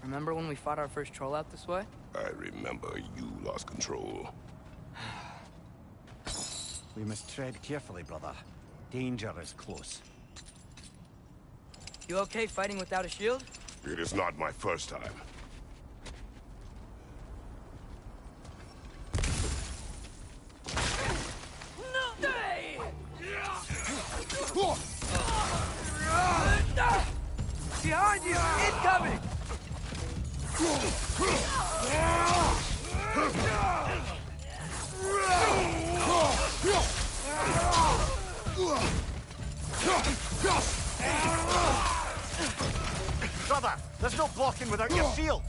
Speaker 5: Remember when we fought our first troll out this way?
Speaker 7: I remember you lost control.
Speaker 6: We must tread carefully, brother. Danger is close.
Speaker 5: You okay fighting without a shield?
Speaker 7: It is not my first time.
Speaker 4: coming!
Speaker 6: Brother, there's no blocking without your shield.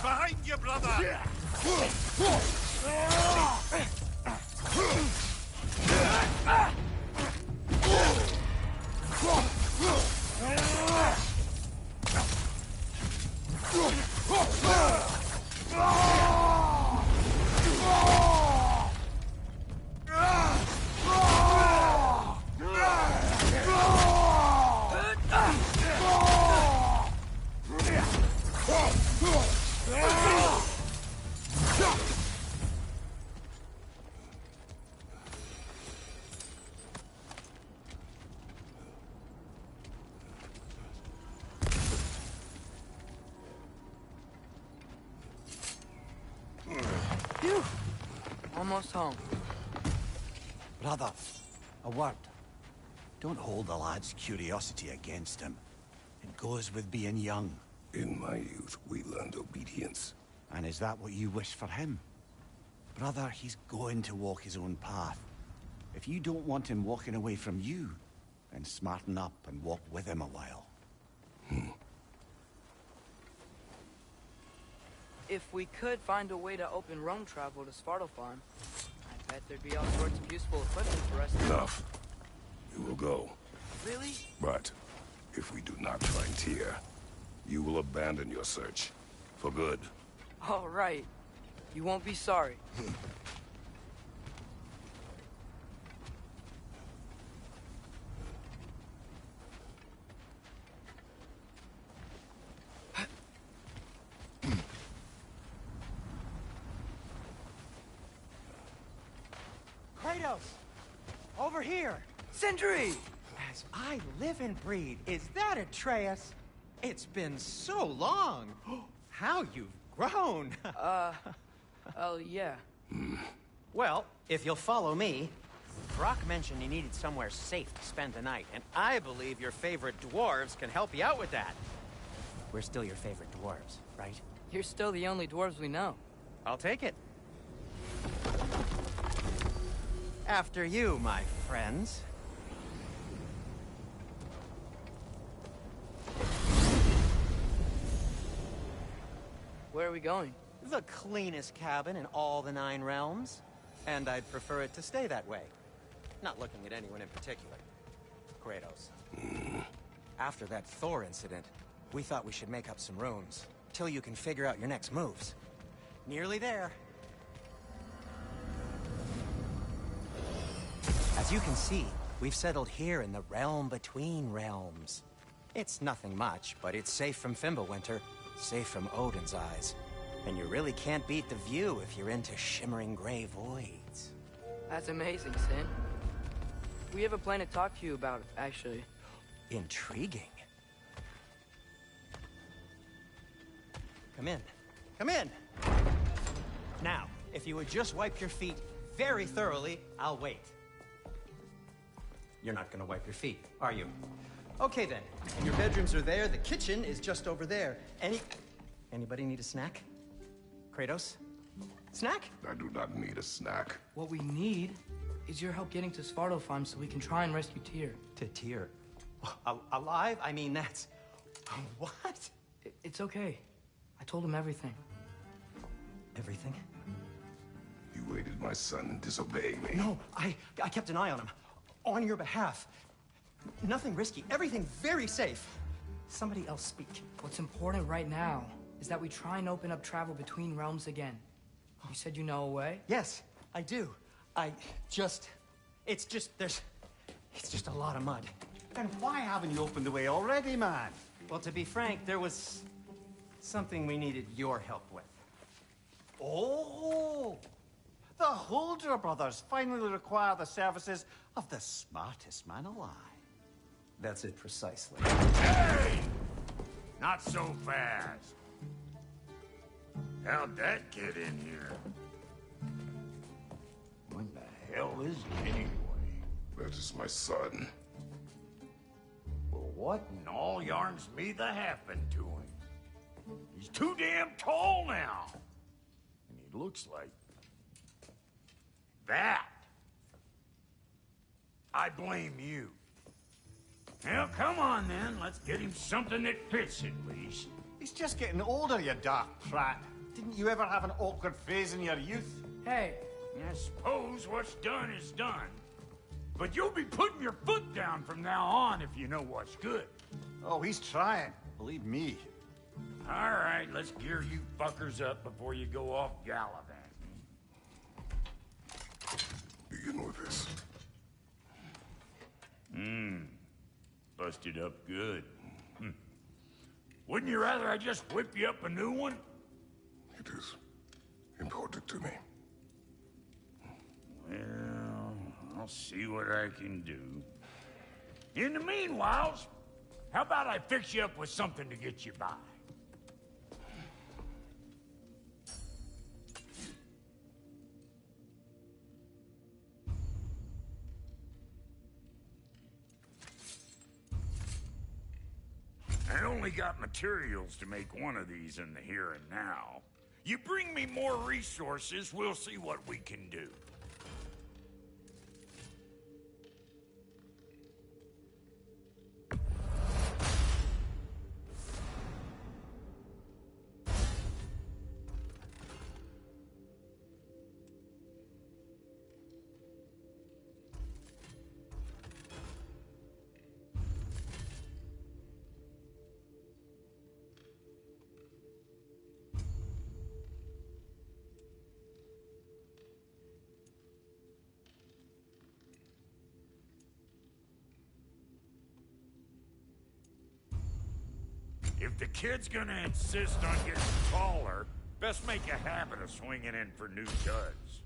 Speaker 6: Behind you, brother!
Speaker 5: Phew. Almost home.
Speaker 6: Brother, a word. Don't hold the lad's curiosity against him. It goes with being young.
Speaker 7: In my youth, we learned obedience.
Speaker 6: And is that what you wish for him? Brother, he's going to walk his own path. If you don't want him walking away from you, then smarten up and walk with him a while.
Speaker 5: If we could find a way to open roam travel to Svartalfheim, I bet there'd be all sorts of useful equipment for us.
Speaker 7: Enough. You will go.
Speaker 5: Really?
Speaker 7: But if we do not find Tyr, you will abandon your search. For good.
Speaker 5: All right. You won't be sorry.
Speaker 4: Kratos! Over here!
Speaker 5: Sindri!
Speaker 4: As I live and breathe, is that Atreus? It's been so long! How you've grown!
Speaker 5: Oh, yeah.
Speaker 4: Well, if you'll follow me, Brock mentioned you needed somewhere safe to spend the night, and I believe your favorite dwarves can help you out with that. We're still your favorite dwarves, right?
Speaker 5: You're still the only dwarves we know.
Speaker 4: I'll take it. After you, my friends.
Speaker 5: Where are we going?
Speaker 4: The cleanest cabin in all the 9 realms. And I'd prefer it to stay that way. Not looking at anyone in particular. Kratos. After that Thor incident, we thought we should make up some rooms. Till you can figure out your next moves. Nearly there. As you can see, we've settled here in the realm between realms. It's nothing much, but it's safe from Fimbulwinter, safe from Odin's eyes. And you really can't beat the view if you're into shimmering gray voids.
Speaker 5: That's amazing, Sin. We have a plan to talk to you about, actually.
Speaker 4: Intriguing. Come in. Come in! Now, if you would just wipe your feet very thoroughly, I'll wait. You're not gonna wipe your feet, are you? Okay then. And your bedrooms are there, the kitchen is just over there. Anybody need a snack? Kratos? Snack?
Speaker 7: I do not need a snack.
Speaker 5: What we need is your help getting to Svartalfheim so we can try and rescue Tyr.
Speaker 4: To Tyr? Alive? I mean, that's... What?
Speaker 5: It's okay. I told him everything.
Speaker 4: Everything?
Speaker 7: You aided my son in disobeying me.
Speaker 4: No, I kept an eye on him. On your behalf. Nothing risky. Everything very safe. Somebody else speak.
Speaker 5: What's important right now is that we try and open up travel between realms again. You said you know a way?
Speaker 4: Yes, I do. It's just a lot of mud.
Speaker 6: Then why haven't you opened the way already, man?
Speaker 4: Well, to be frank, there was something we needed your help with.
Speaker 6: Oh! The Holder brothers finally require the services of the smartest man alive.
Speaker 4: That's it precisely.
Speaker 3: Hey! Not so fast. How'd that get in here? What the hell is it anyway?
Speaker 7: That is my son.
Speaker 3: Well, What in all yarns me the happened to him? He's too damn tall now. And he looks like... that. I blame you. Well, come on then. Let's get him something that fits at least.
Speaker 6: He's just getting older, you dark prat. Didn't you ever have an awkward phase in your youth?
Speaker 5: Hey,
Speaker 3: I suppose what's done is done. But you'll be putting your foot down from now on if you know what's good.
Speaker 6: Oh, he's trying. Believe me.
Speaker 3: All right, let's gear you fuckers up before you go off gallivanting.
Speaker 7: Begin with this.
Speaker 3: Busted up good. Wouldn't you rather I just whip you up a new one?
Speaker 7: It is important to me.
Speaker 3: Well, I'll see what I can do. In the meanwhile, how about I fix you up with something to get you by? I only got materials to make one of these in the here and now. You bring me more resources, we'll see what we can do. If the kid's gonna insist on getting taller, best make a habit of swinging in for new duds.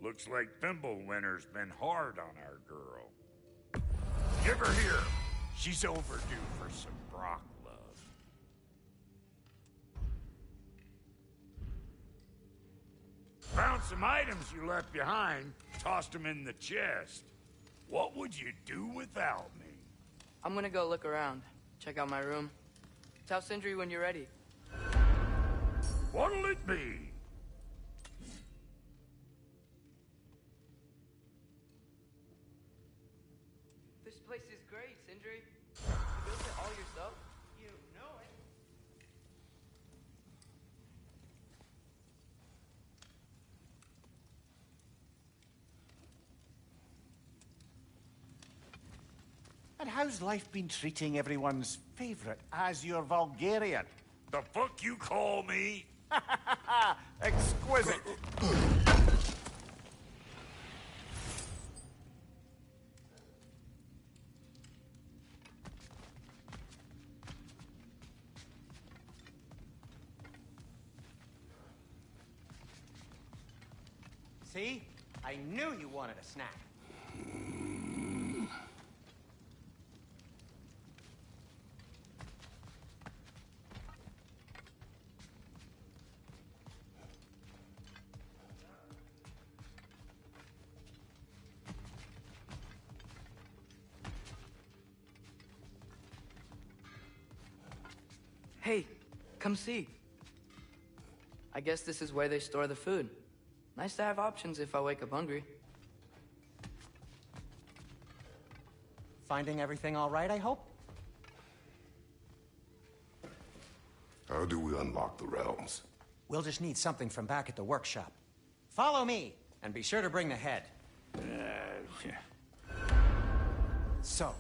Speaker 3: Looks like Thimblewinter's been hard on our girl. Give her here. She's overdue for some Brock love. Found some items you left behind, tossed them in the chest. What would you do without me?
Speaker 5: I'm gonna go look around. Check out my room. Tell Sindri when you're ready.
Speaker 3: What'll it be?
Speaker 5: This place is great, Sindri. You built it all yourself? You know it.
Speaker 6: And how's life been treating everyone's favorite Azure Vulgarian?
Speaker 3: The fuck you call me?
Speaker 6: Exquisite.
Speaker 4: See? I knew you wanted a snack.
Speaker 5: Hey, come see. I guess this is where they store the food. Nice to have options if I wake up hungry.
Speaker 4: Finding everything all right, I hope?
Speaker 7: How do we unlock the realms?
Speaker 4: We'll just need something from back at the workshop. Follow me, and be sure to bring the head. So,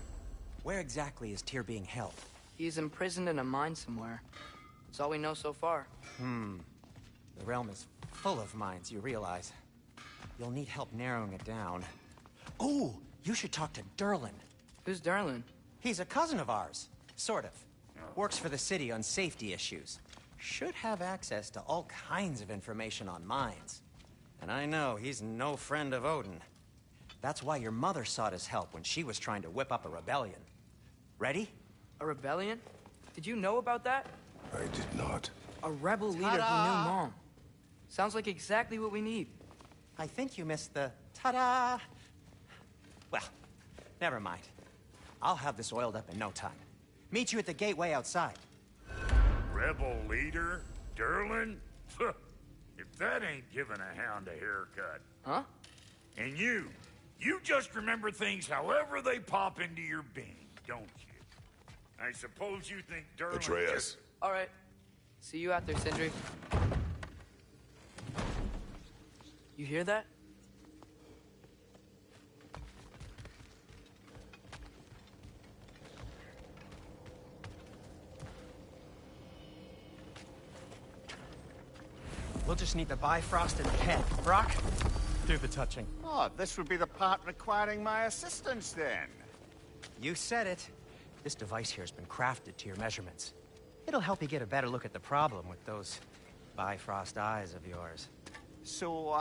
Speaker 4: where exactly is Tyr being held?
Speaker 5: He's imprisoned in a mine somewhere. That's all we know so far.
Speaker 4: The realm is full of mines, you realize. You'll need help narrowing it down. Oh, you should talk to Durlin.
Speaker 5: Who's Durlin?
Speaker 4: He's a cousin of ours. Sort of. Works for the city on safety issues. Should have access to all kinds of information on mines. And I know he's no friend of Odin. That's why your mother sought his help when she was trying to whip up a rebellion. Ready?
Speaker 5: A rebellion? Did you know about that?
Speaker 7: I did not.
Speaker 5: A rebel leader who knew Mom. Sounds like exactly what we need.
Speaker 4: I think you missed the ta-da. Well, never mind. I'll have this oiled up in no time. Meet you at the gateway outside.
Speaker 3: Rebel leader? Durlin? If that ain't giving a hound a haircut.
Speaker 5: Huh?
Speaker 3: And you just remember things however they pop into your being, don't you? I suppose you think Durlin
Speaker 7: Atreus.
Speaker 5: All right. See you out there, Sindri. You hear that?
Speaker 4: We'll just need the Bifrost in the head. Brock, do the touching.
Speaker 9: Oh, this would be the part requiring my assistance, then.
Speaker 4: You said it. This device here has been crafted to your measurements. It'll help you get a better look at the problem with those Bifrost eyes of yours.
Speaker 9: So,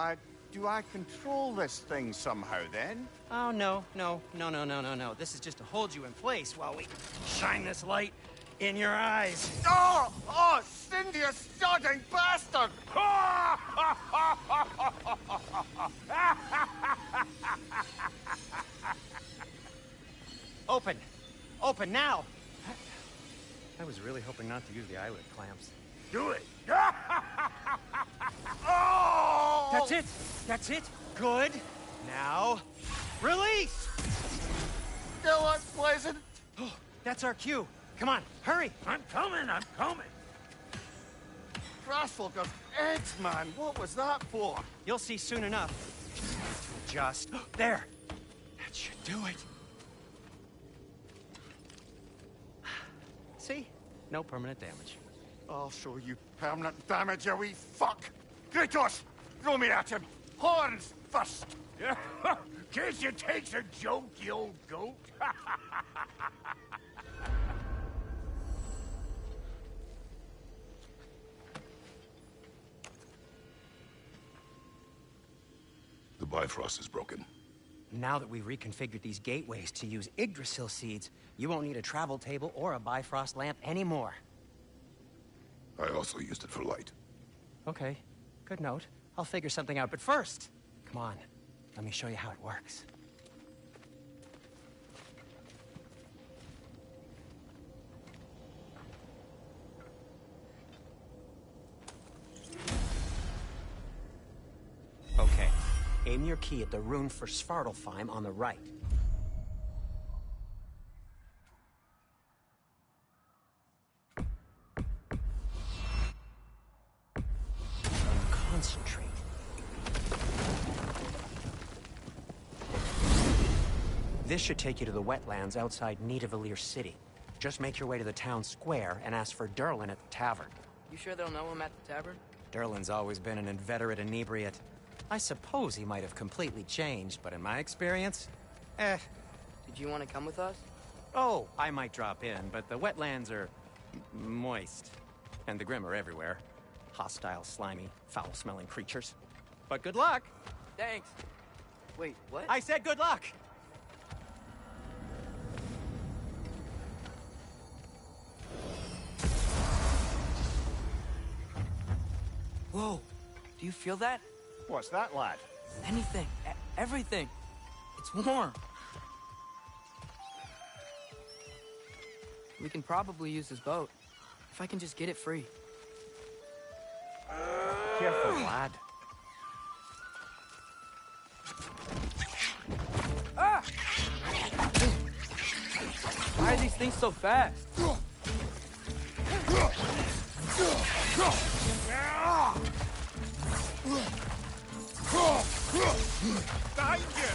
Speaker 9: do I control this thing somehow, then?
Speaker 4: Oh, no. This is just to hold you in place while we shine this light in your eyes.
Speaker 9: Oh, Cindy, you sodding bastard!
Speaker 4: Open! Open now! I was really hoping not to use the eyelid clamps.
Speaker 3: do it.
Speaker 9: Oh!
Speaker 4: That's it! That's it! Good! Now, release!
Speaker 9: Still unpleasant.
Speaker 4: Oh, that's our cue. Come on, hurry!
Speaker 3: I'm coming.
Speaker 9: Grassfolk of eggs, man. What was that for?
Speaker 4: You'll see soon enough. Just there. That should do it. See? No permanent damage.
Speaker 9: I'll show you permanent damage, you wee fuck. Kratos, throw me at him. Horns first.
Speaker 3: Guess you takes a joke, you old goat.
Speaker 7: The Bifrost is broken.
Speaker 4: Now that we've reconfigured these gateways to use Yggdrasil seeds, you won't need a travel table or a Bifrost lamp anymore.
Speaker 7: I also used it for light.
Speaker 4: Okay, good note. I'll figure something out, but first, come on. Let me show you how it works. Okay, aim your key at the rune for Svartalfheim on the right. And concentrate. This should take you to the wetlands outside Nidavellir City. Just make your way to the town square and ask for Durlin at the tavern.
Speaker 5: You sure they'll know him at the tavern?
Speaker 4: Durlin's always been an inveterate inebriate. I suppose he might have completely changed, but in my experience,
Speaker 5: Did you want to come with us?
Speaker 4: Oh, I might drop in, but the wetlands are moist. And the Grim are everywhere. Hostile, slimy, foul-smelling creatures. But good luck!
Speaker 5: Thanks. Wait, what?
Speaker 4: I said good luck!
Speaker 5: Whoa, do you feel that?
Speaker 9: What's that, lad?
Speaker 5: Anything, everything. It's warm. We can probably use this boat. If I can just get it free.
Speaker 4: Careful, lad.
Speaker 5: Ah! Why are these things so fast?
Speaker 9: Behind you!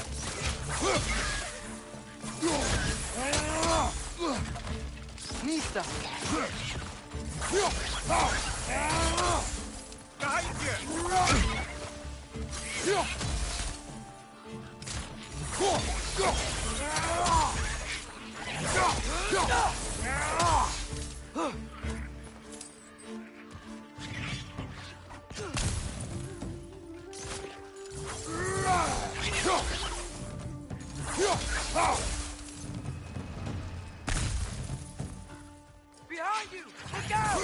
Speaker 5: stuff. Behind you! Look out!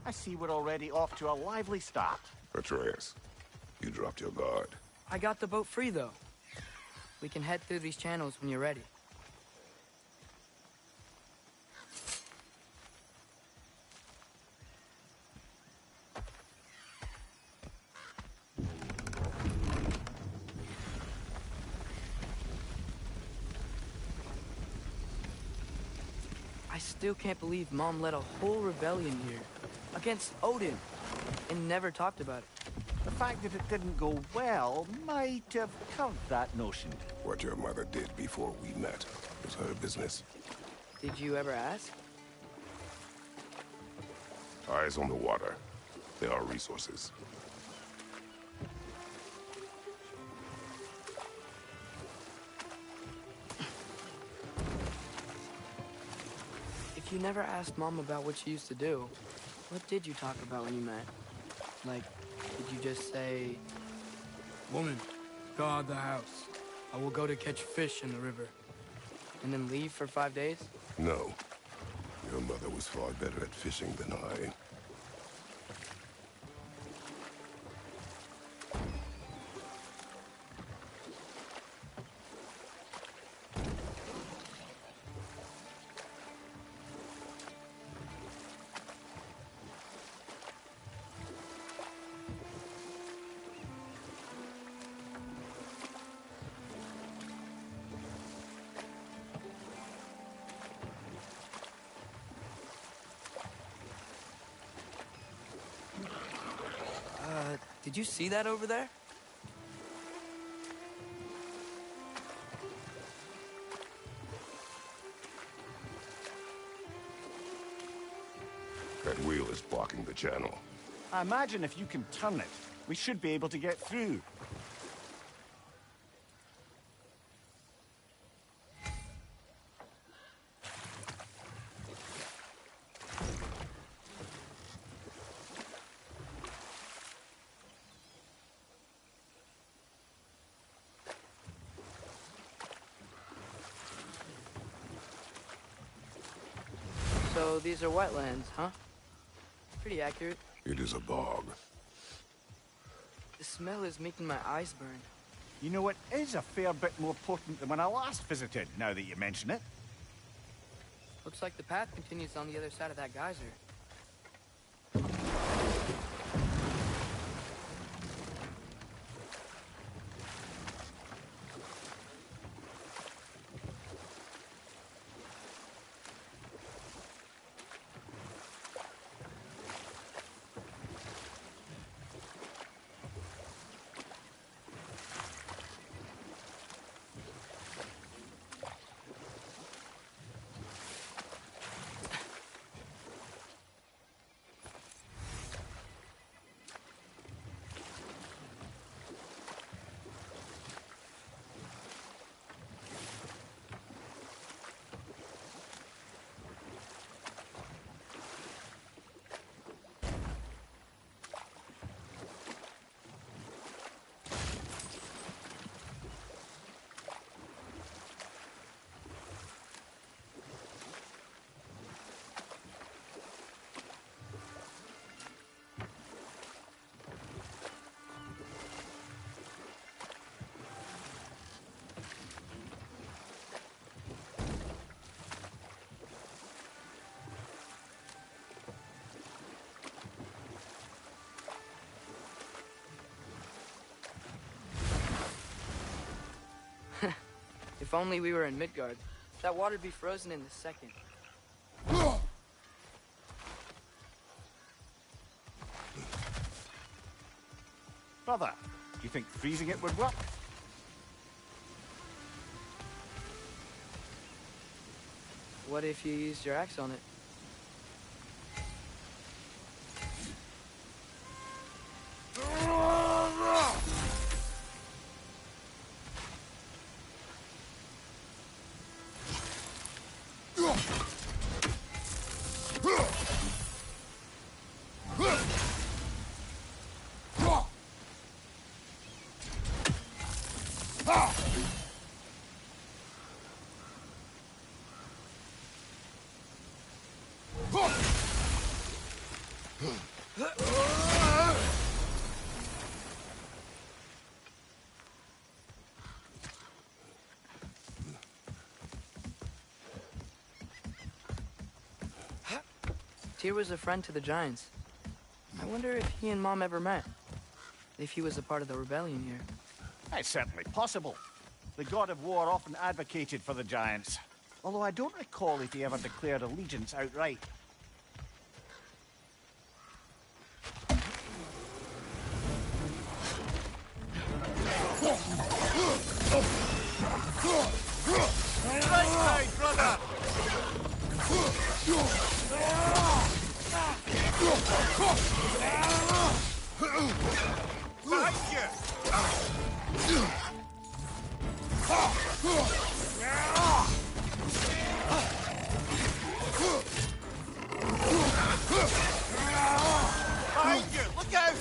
Speaker 6: I see we're already off to a lively start.
Speaker 7: Atreus, you dropped your guard.
Speaker 5: I got the boat free, though. We can head through these channels when you're ready. I still can't believe Mom led a whole rebellion here against Odin and never talked about it.
Speaker 6: The fact that it didn't go well might have curved that notion.
Speaker 7: What your mother did before we met was her business.
Speaker 5: Did you ever ask?
Speaker 7: Eyes on the water. There are resources.
Speaker 5: If you never asked Mom about what she used to do, what did you talk about when you met? Like, did you just say, "Woman, guard the house. I will go to catch fish in the river," and then leave for 5 days?
Speaker 7: No. Your mother was far better at fishing than I.
Speaker 5: Did you see that over there?
Speaker 7: That wheel is blocking the channel.
Speaker 6: I imagine if you can turn it, we should be able to get through.
Speaker 5: So these are wetlands, huh? Pretty accurate.
Speaker 7: It is a bog.
Speaker 5: The smell is making my eyes burn.
Speaker 6: You know, it is a fair bit more potent than when I last visited, now that you mention it.
Speaker 5: Looks like the path continues on the other side of that geyser. If only we were in Midgard. That water'd be frozen in a second.
Speaker 6: you think freezing it would work?
Speaker 5: What if you used your axe on it? Tyr was a friend to the Giants. I wonder if he and Mom ever met. If he was a part of the rebellion here.
Speaker 6: It's certainly possible. The god of war often advocated for the Giants. Although I don't recall if he ever declared allegiance outright.
Speaker 9: Right side, brother! Behind you! Behind you! Look out!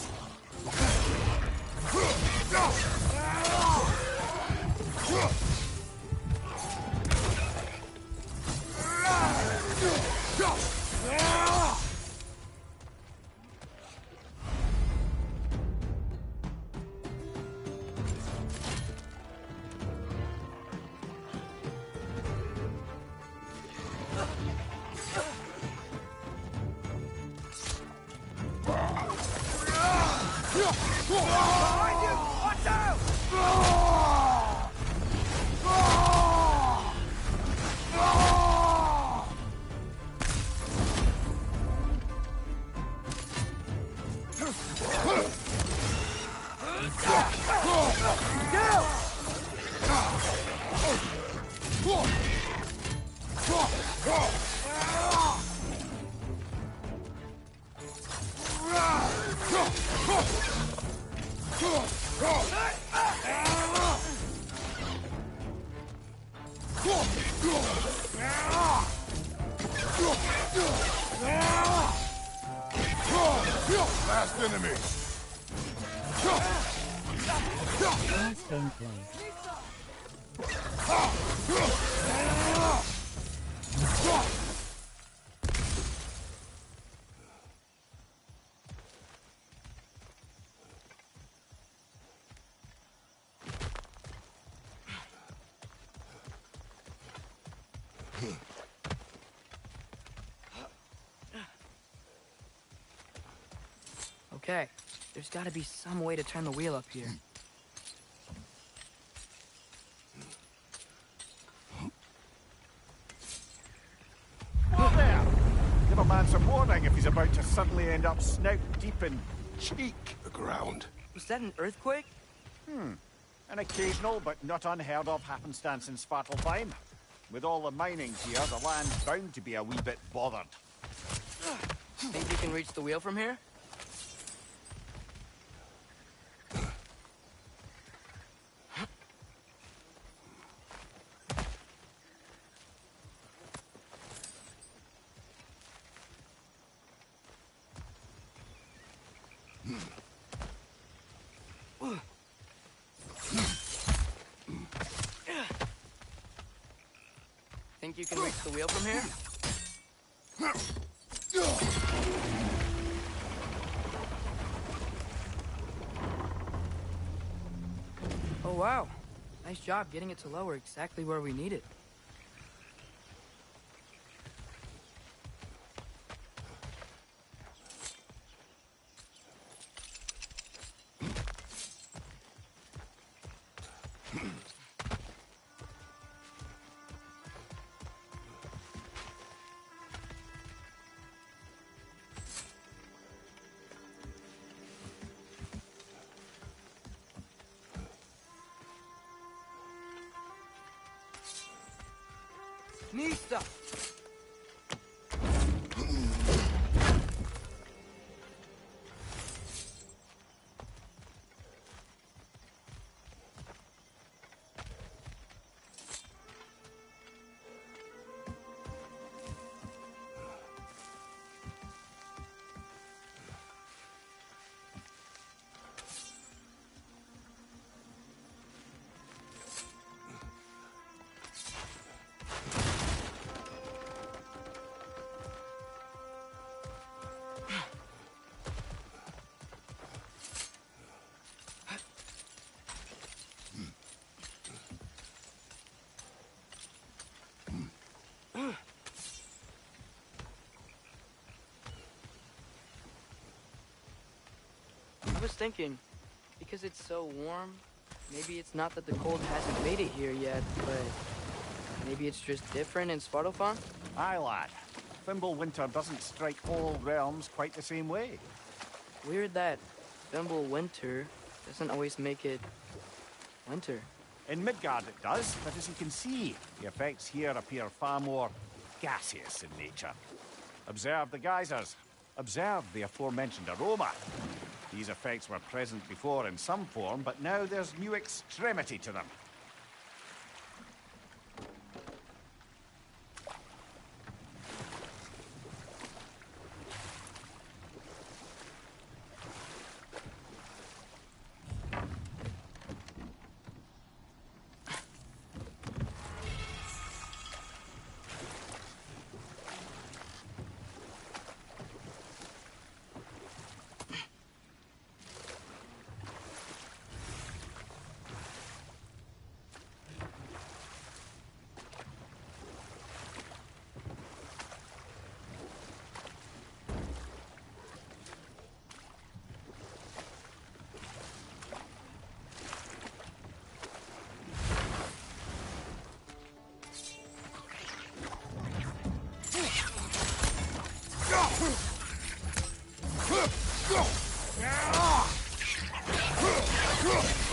Speaker 9: Behind you! Watch out!
Speaker 2: Last enemy.
Speaker 10: Last gameplay.
Speaker 5: Okay, there's gotta be some way to turn the wheel up here.
Speaker 6: Whoa there! Give a man some warning if he's about to suddenly end up snout deep in cheek.
Speaker 7: The ground.
Speaker 5: Was that an earthquake?
Speaker 6: An occasional but not unheard of happenstance in Svartalfheim. With all the mining here, the land's bound to be a wee bit bothered.
Speaker 5: Think you can reach the wheel from here? Think you can reach the wheel from here? Oh wow, nice job getting it to lower exactly where we need it. Nista! I was thinking, because it's so warm, maybe it's not that the cold hasn't made it here yet, but maybe it's just different in Svartalfheim?
Speaker 6: Aye, lad. Thimble winter doesn't strike all realms quite the same way.
Speaker 5: Weird that Thimble winter doesn't always make it winter.
Speaker 6: In Midgard it does, but as you can see, the effects here appear far more gaseous in nature. Observe the geysers. Observe the aforementioned aroma. These effects were present before in some form, but now there's new extremity to them.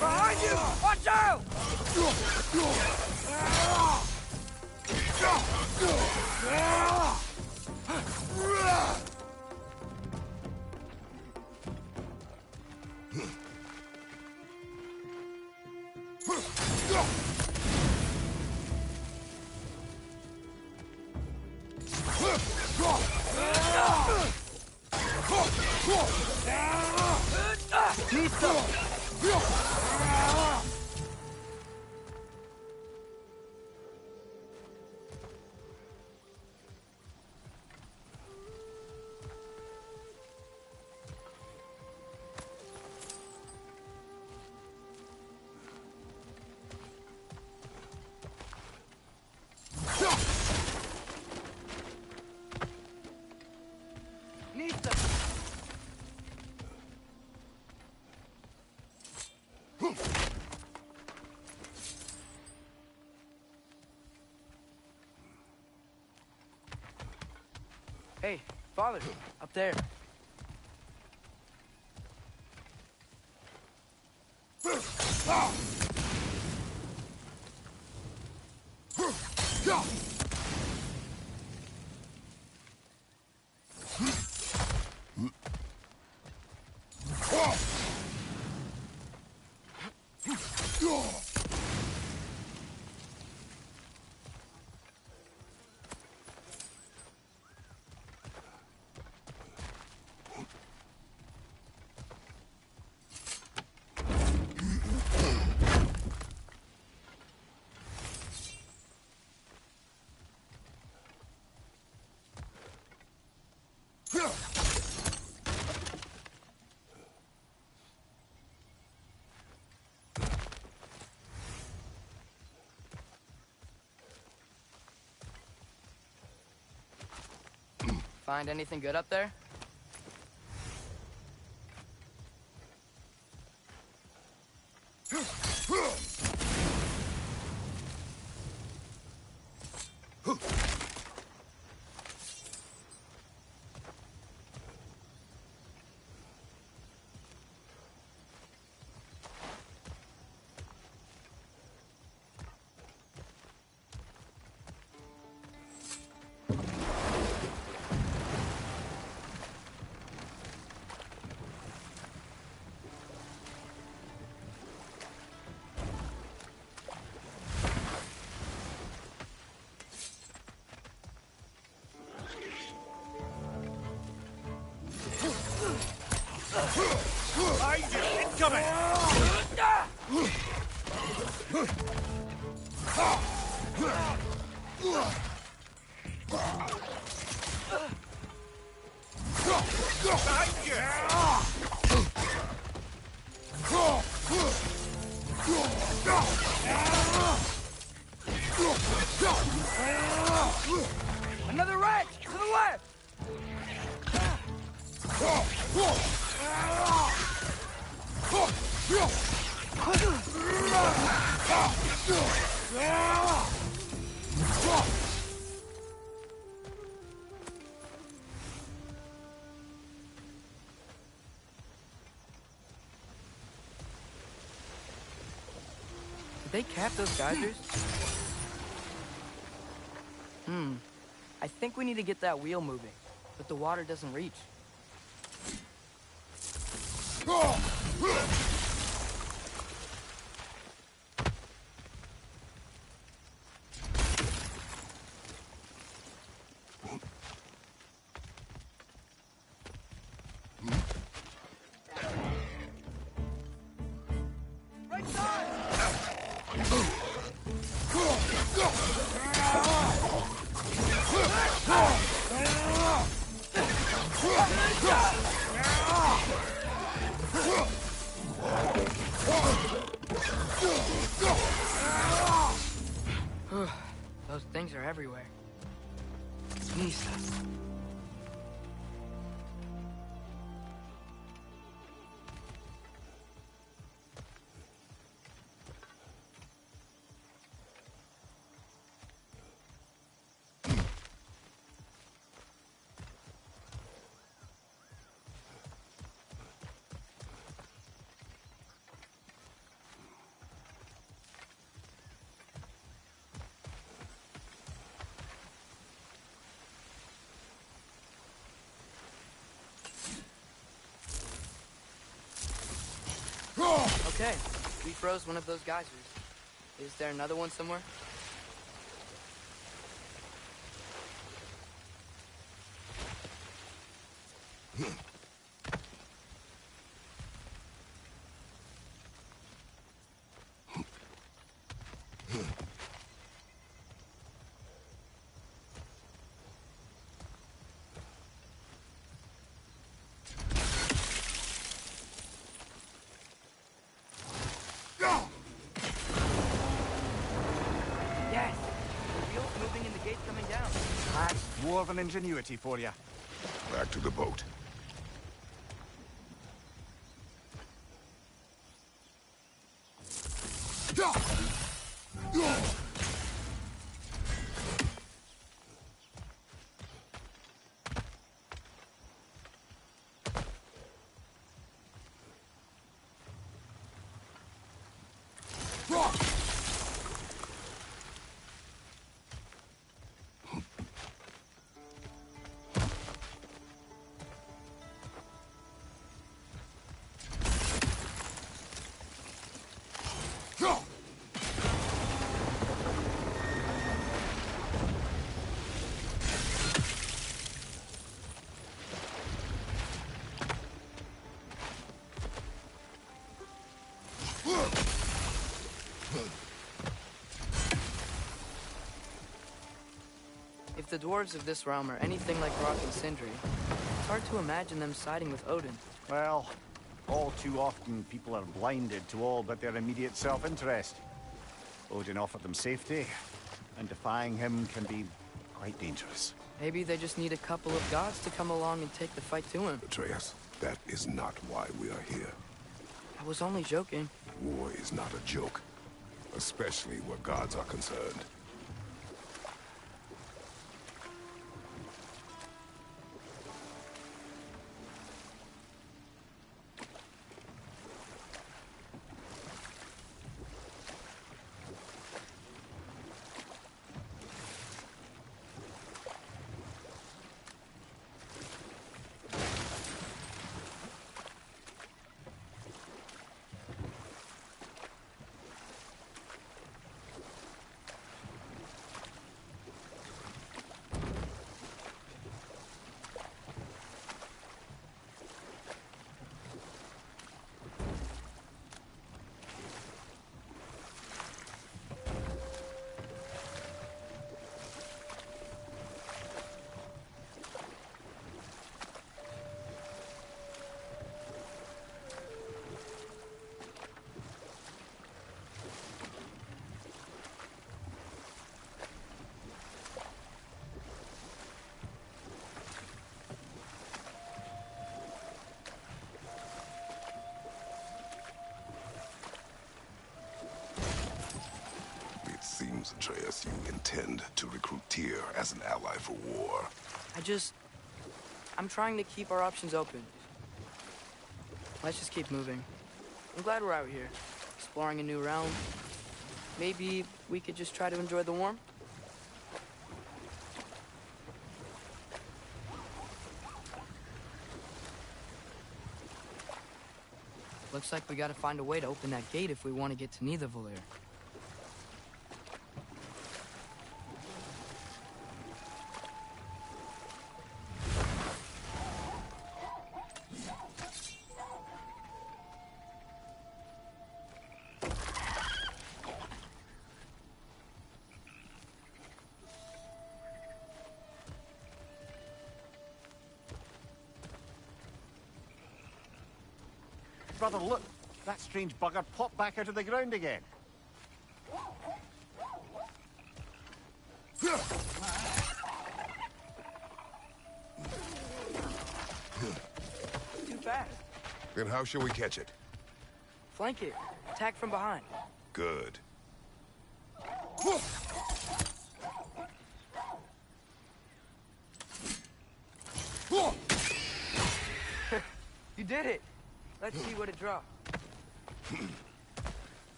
Speaker 5: Behind you! Watch out! Hey, father, up there. Find anything good up there? Another rat! To the left! Did they cap those geysers? I think we need to get that wheel moving, but the water doesn't reach. Those things are everywhere. Jesus. Okay, we froze one of those geysers. Is there another one somewhere? Yes! The wheel's moving and the gate's coming down.
Speaker 6: That's dwarven ingenuity for you.
Speaker 7: Back to the boat.
Speaker 5: If the dwarves of this realm are anything like Rock and Sindri, it's hard to imagine them siding with Odin.
Speaker 6: Well, all too often people are blinded to all but their immediate self-interest. Odin offered them safety, and defying him can be quite dangerous.
Speaker 5: Maybe they just need a couple of gods to come along and take the fight to him.
Speaker 7: Atreus, that is not why we are here.
Speaker 5: I was only joking.
Speaker 7: War is not a joke, especially where gods are concerned. seems, Atreus, you intend to recruit Tyr as an ally for war.
Speaker 5: I'm trying to keep our options open. Let's just keep moving. I'm glad we're out here, exploring a new realm. Maybe we could just try to enjoy the warmth? Looks like we gotta find a way to open that gate if we want to get to Nidavellir.
Speaker 6: Brother, look! That strange bugger popped back out of the ground again.
Speaker 7: Too
Speaker 5: fast.
Speaker 7: Then how shall we catch it?
Speaker 5: Flank it. Attack from behind.
Speaker 7: Good.
Speaker 5: You did it! Let's see what it dropped.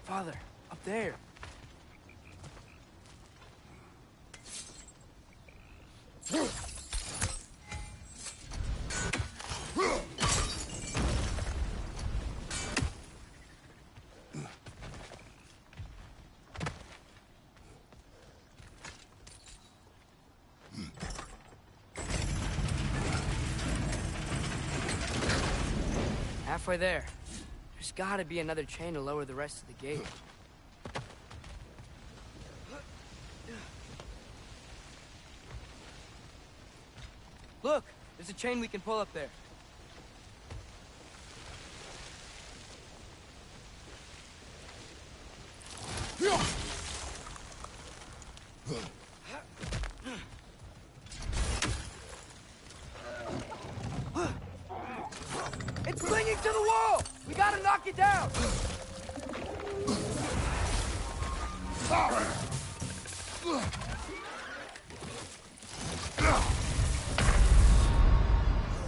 Speaker 5: Father, up there. Halfway there. There's gotta be another chain to lower the rest of the gate. Look! There's a chain we can pull up there. It's clinging to the wall! We gotta knock it down!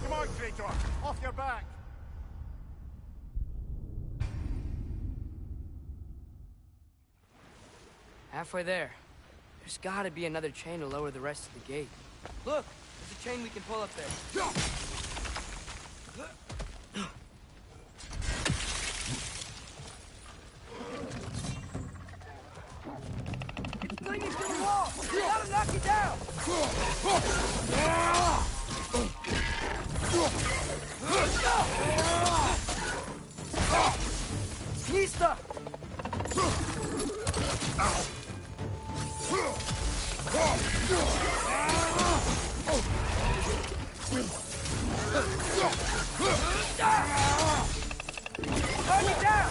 Speaker 6: Come on, Kratos! Off your back!
Speaker 5: Halfway there. There's gotta be another chain to lower the rest of the gate. Look! There's a chain we can pull up there. It's clinging to the wall! We gotta knock it down! He's stuck! Turn it down!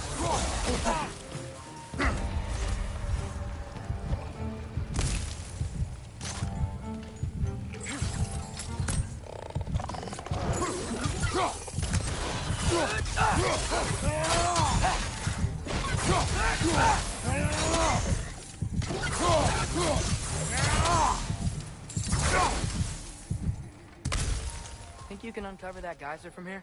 Speaker 5: Think you can uncover that geyser from here?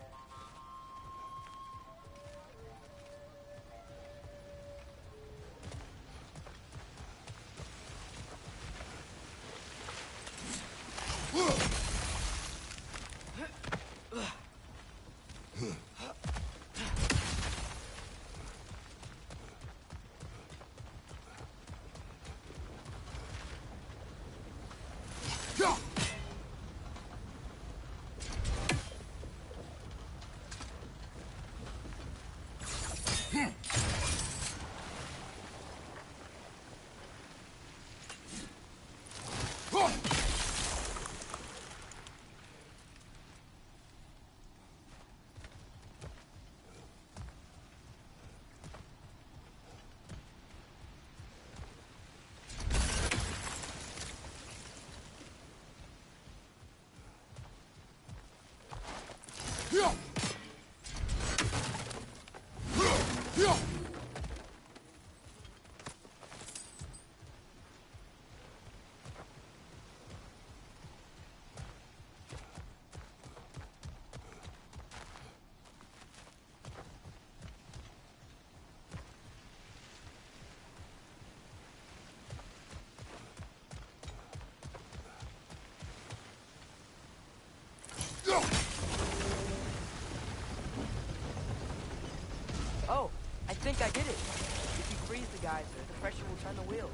Speaker 5: geyser, the pressure will turn the wheel.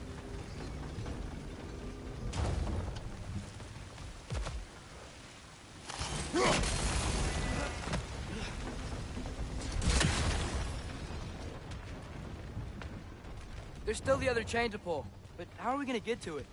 Speaker 5: There's still the other chain to pull, but how are we gonna get to it?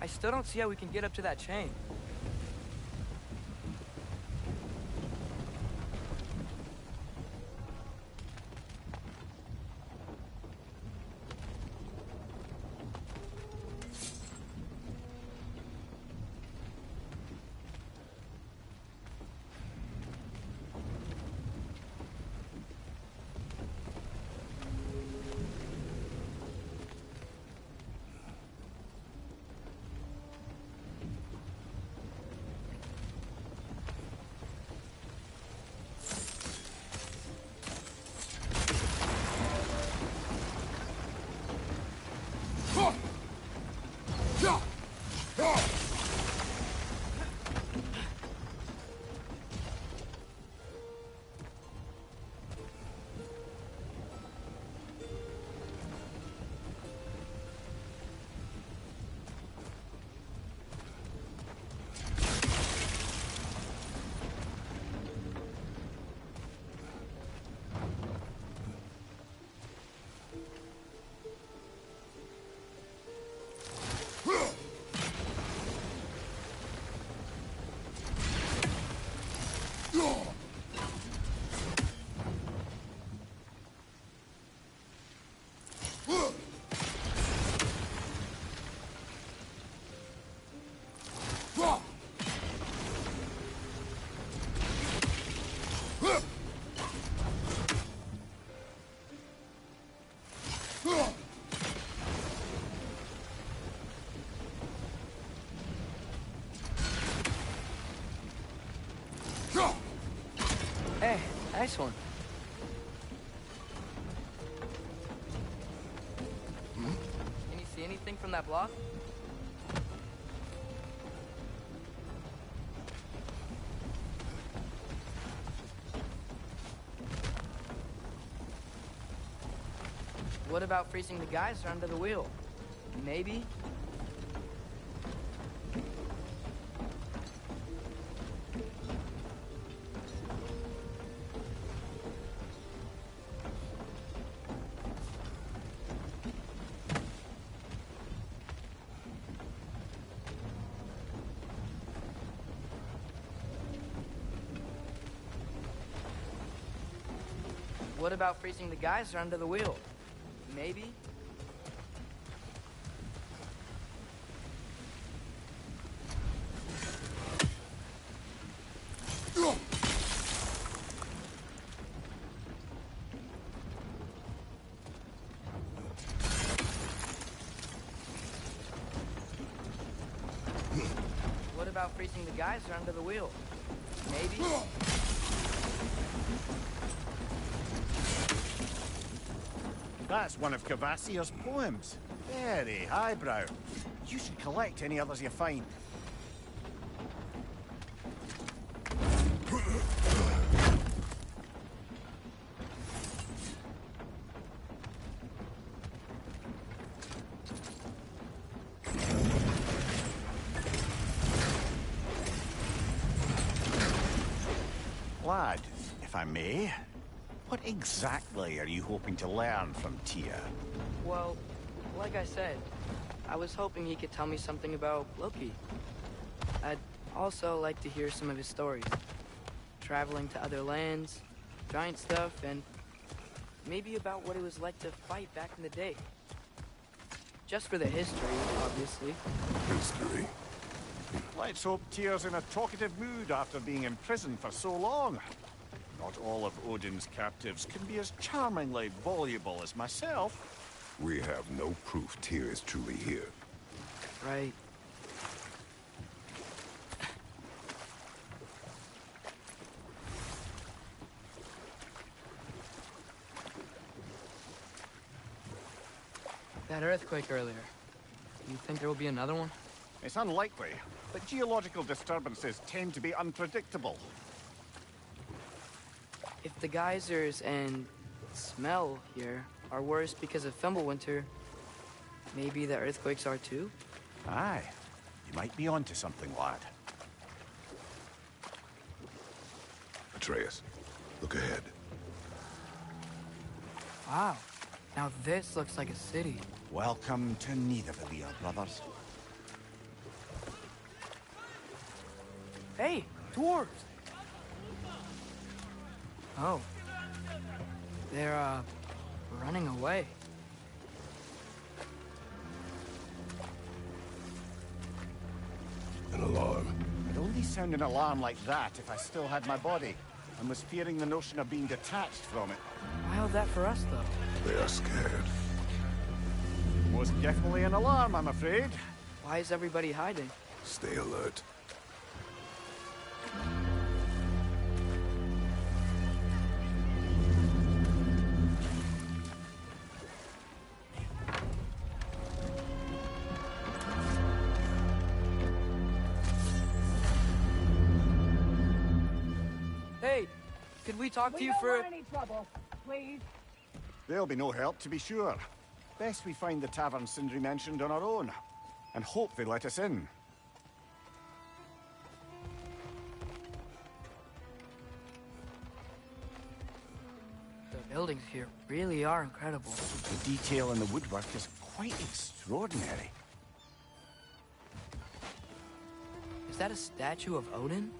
Speaker 5: I still don't see how we can get up to that chain. Hey, nice one. Can you see anything from that block? What about freezing the geyser under the wheel? Maybe? What about freezing the geyser under the wheel? Maybe? What about freezing the geyser under the wheel? Maybe?
Speaker 6: That's one of Cavassier's poems. Very highbrow. You should collect any others you find. lad, if I may. What exactly are you hoping to learn from Tyr?
Speaker 5: Well, like I said, I was hoping he could tell me something about Loki. I'd also like to hear some of his stories. Traveling to other lands, giant stuff, and maybe about what it was like to fight back in the day. Just for the history, obviously.
Speaker 7: History?
Speaker 6: Let's hope Tyr's in a talkative mood after being in prison for so long. Not all of Odin's captives can be as charmingly voluble as myself.
Speaker 7: We have no proof Tyr is truly here.
Speaker 5: Right. That earthquake earlier. You think there will be another one?
Speaker 6: It's unlikely, but geological disturbances tend to be unpredictable.
Speaker 5: If the geysers and smell here are worse because of Fimbulwinter, maybe the earthquakes are too?
Speaker 6: Aye. You might be onto something, lad.
Speaker 7: Atreus, look ahead.
Speaker 5: Wow. Now this looks like a city.
Speaker 6: Welcome to Nidavellir, brothers.
Speaker 5: Hey, dwarves! Oh. They're, running away.
Speaker 7: An alarm.
Speaker 6: I'd only sound an alarm like that if I still had my body, and was fearing the notion of being detached from it.
Speaker 5: Why hold that for us, though?
Speaker 7: They are scared.
Speaker 6: Most definitely an alarm, I'm afraid.
Speaker 5: Why is everybody hiding?
Speaker 7: Stay alert.
Speaker 5: Hey, could we talk to you for...
Speaker 11: We don't want any trouble, please.
Speaker 6: There'll be no help, to be sure. Best we find the tavern Sindri mentioned on our own, and hope they let us in.
Speaker 5: The buildings here really are incredible.
Speaker 6: The detail in the woodwork is quite extraordinary.
Speaker 5: Is that a statue of Odin?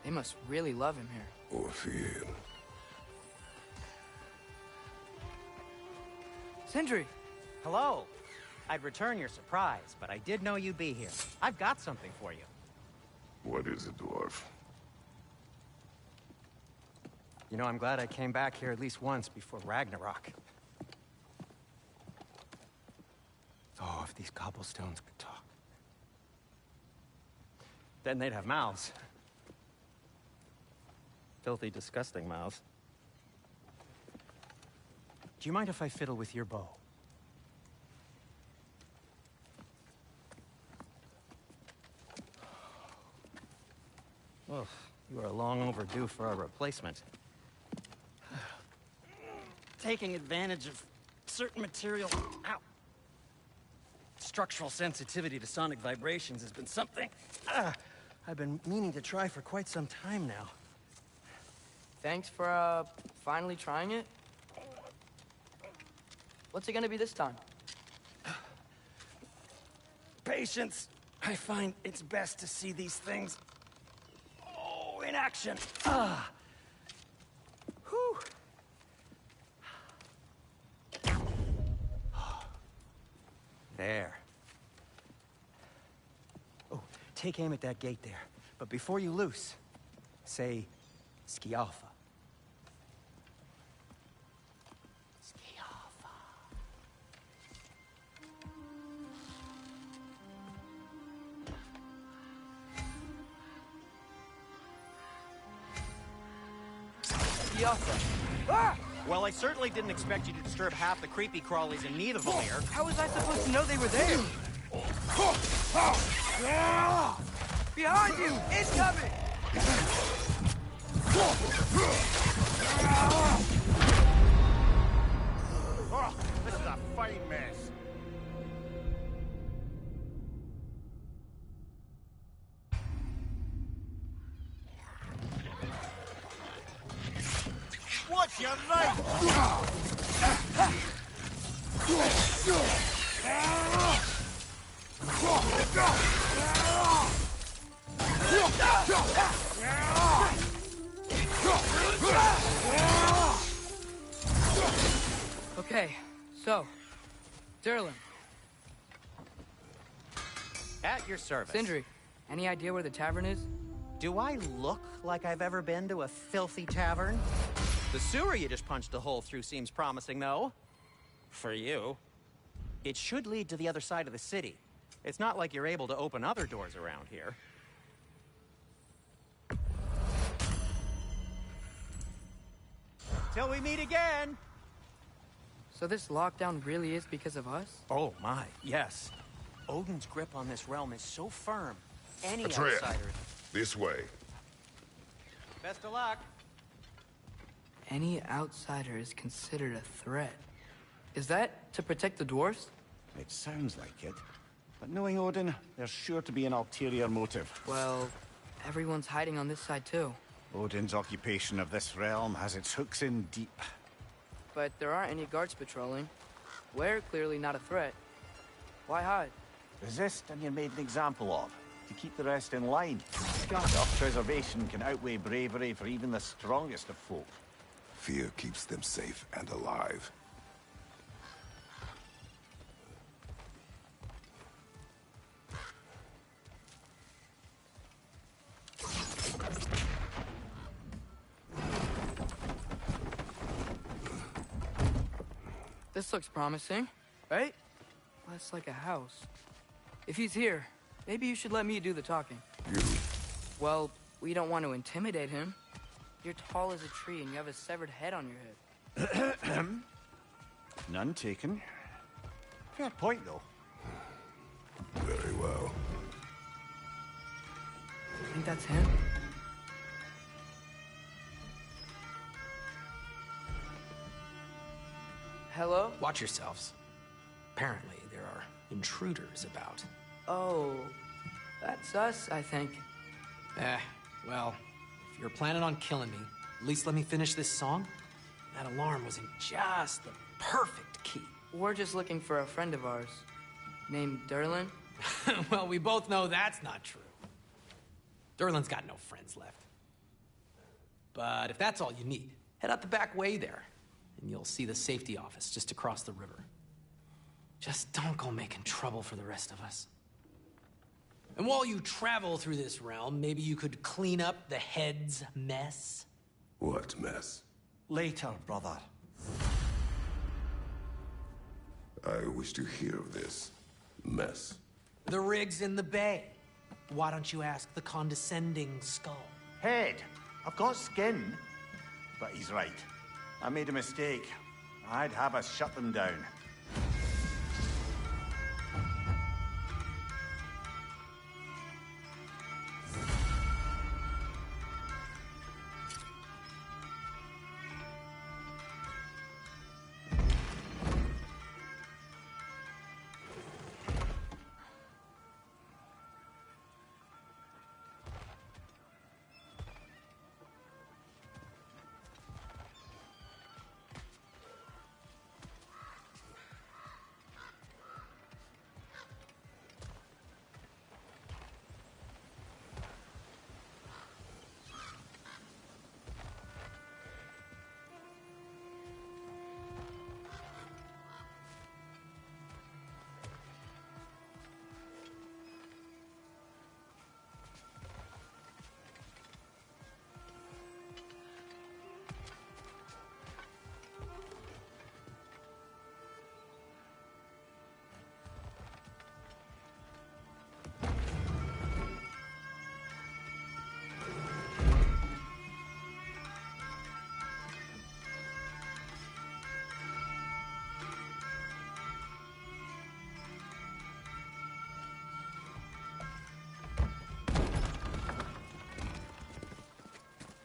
Speaker 5: They must really love him here.
Speaker 7: Or fear.
Speaker 5: Sindri!
Speaker 4: Hello. I'd return your surprise, but I did know you'd be here. I've got something for you.
Speaker 7: What is it, dwarf?
Speaker 4: You know, I'm glad I came back here at least once before Ragnarok. Oh, if these cobblestones could talk. Then they'd have mouths. Filthy, disgusting mouths. Do you mind if I fiddle with your bow? Well, you are long overdue for a replacement. Taking advantage of certain material... Ow! Structural sensitivity to sonic vibrations has been something I've been meaning to try for quite some time now.
Speaker 5: Thanks for, finally trying it. What's it gonna be this time?
Speaker 4: Patience. I find it's best to see these things... in action. Whew. There. Oh, take aim at that gate there. But before you loose, say, Skialfa. Skialfa.
Speaker 5: Skialfa.
Speaker 4: Ah! Well, I certainly didn't expect you to disturb half the creepy crawlies in Nidavellir.
Speaker 5: How was I supposed to know they were there? Behind you! Incoming!
Speaker 6: Oh, this is a fine mess. you're right!
Speaker 5: Okay, so, Durlin.
Speaker 4: At your service.
Speaker 5: Sindri, any idea where the tavern is?
Speaker 4: Do I look like I've ever been to a filthy tavern? The sewer you just punched a hole through seems promising, though. For you. It should lead to the other side of the city. It's not like you're able to open other doors around here. Till we meet again!
Speaker 5: So this lockdown really is because of us?
Speaker 4: Oh my, yes. Odin's grip on this realm is so firm. Any
Speaker 7: Atreus,
Speaker 4: outsider...
Speaker 7: this way.
Speaker 4: Best of luck.
Speaker 5: Any outsider is considered a threat. Is that to protect the dwarves?
Speaker 6: It sounds like it. But knowing Odin, there's sure to be an ulterior motive.
Speaker 5: Well, everyone's hiding on this side too.
Speaker 6: Odin's occupation of this realm has its hooks in deep.
Speaker 5: But there aren't any guards patrolling. We're clearly not a threat. Why hide?
Speaker 6: Resist and you're made an example of, to keep the rest in line. Self-preservation can outweigh bravery for even the strongest of folk.
Speaker 7: Fear keeps them safe and alive.
Speaker 5: This looks promising, right? Less like a house. If he's here, maybe you should let me do the talking.
Speaker 7: You?
Speaker 5: Well, we don't want to intimidate him. You're tall as a tree and you have a severed head on your head.
Speaker 6: None taken. Fair point, though.
Speaker 7: Very well.
Speaker 5: I think that's him. Hello?
Speaker 12: Watch yourselves. Apparently, there are intruders about.
Speaker 5: Oh, that's us, I think.
Speaker 12: Well, if you're planning on killing me, at least let me finish this song. That alarm was in just the perfect key.
Speaker 5: We're just looking for a friend of ours, named Durlin.
Speaker 12: Well, we both know that's not true. Durlin's got no friends left. But if that's all you need, head out the back way there, and you'll see the safety office just across the river. Just don't go making trouble for the rest of us. And while you travel through this realm, maybe you could clean up the head's mess?
Speaker 7: What mess?
Speaker 6: Later, brother.
Speaker 7: I wish to hear of this mess.
Speaker 12: The rig's in the bay. Why don't you ask the condescending skull?
Speaker 6: Head. I've got skin. But he's right. I made a mistake. I'd have us shut them down.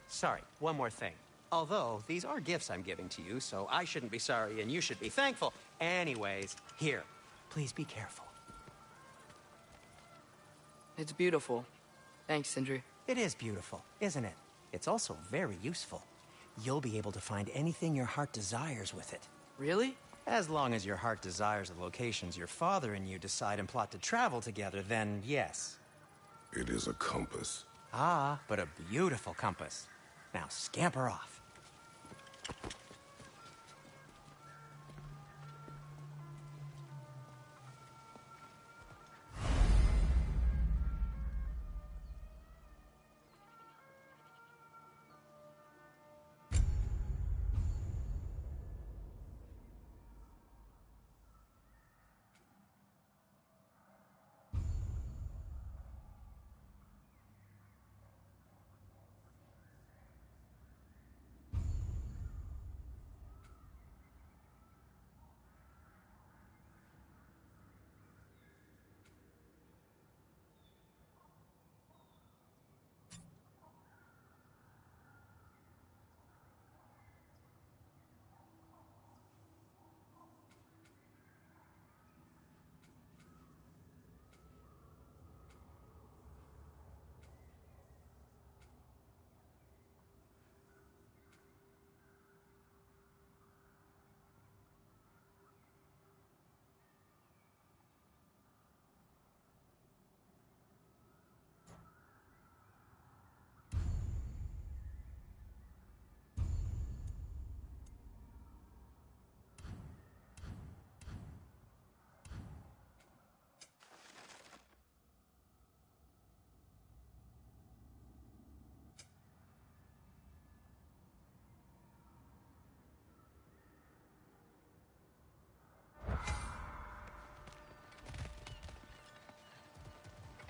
Speaker 4: Sorry, one more thing. Although, these are gifts I'm giving to you, so I shouldn't be sorry and you should be thankful. Anyways, here, please be careful.
Speaker 5: It's beautiful. Thanks, Sindri.
Speaker 4: It is beautiful, isn't it? It's also very useful. you'll be able to find anything your heart desires with it.
Speaker 5: Really?
Speaker 4: As long as your heart desires the locations your father and you decide and plot to travel together, then yes.
Speaker 7: It is a compass.
Speaker 4: Ah, but a beautiful compass. Now scamper off.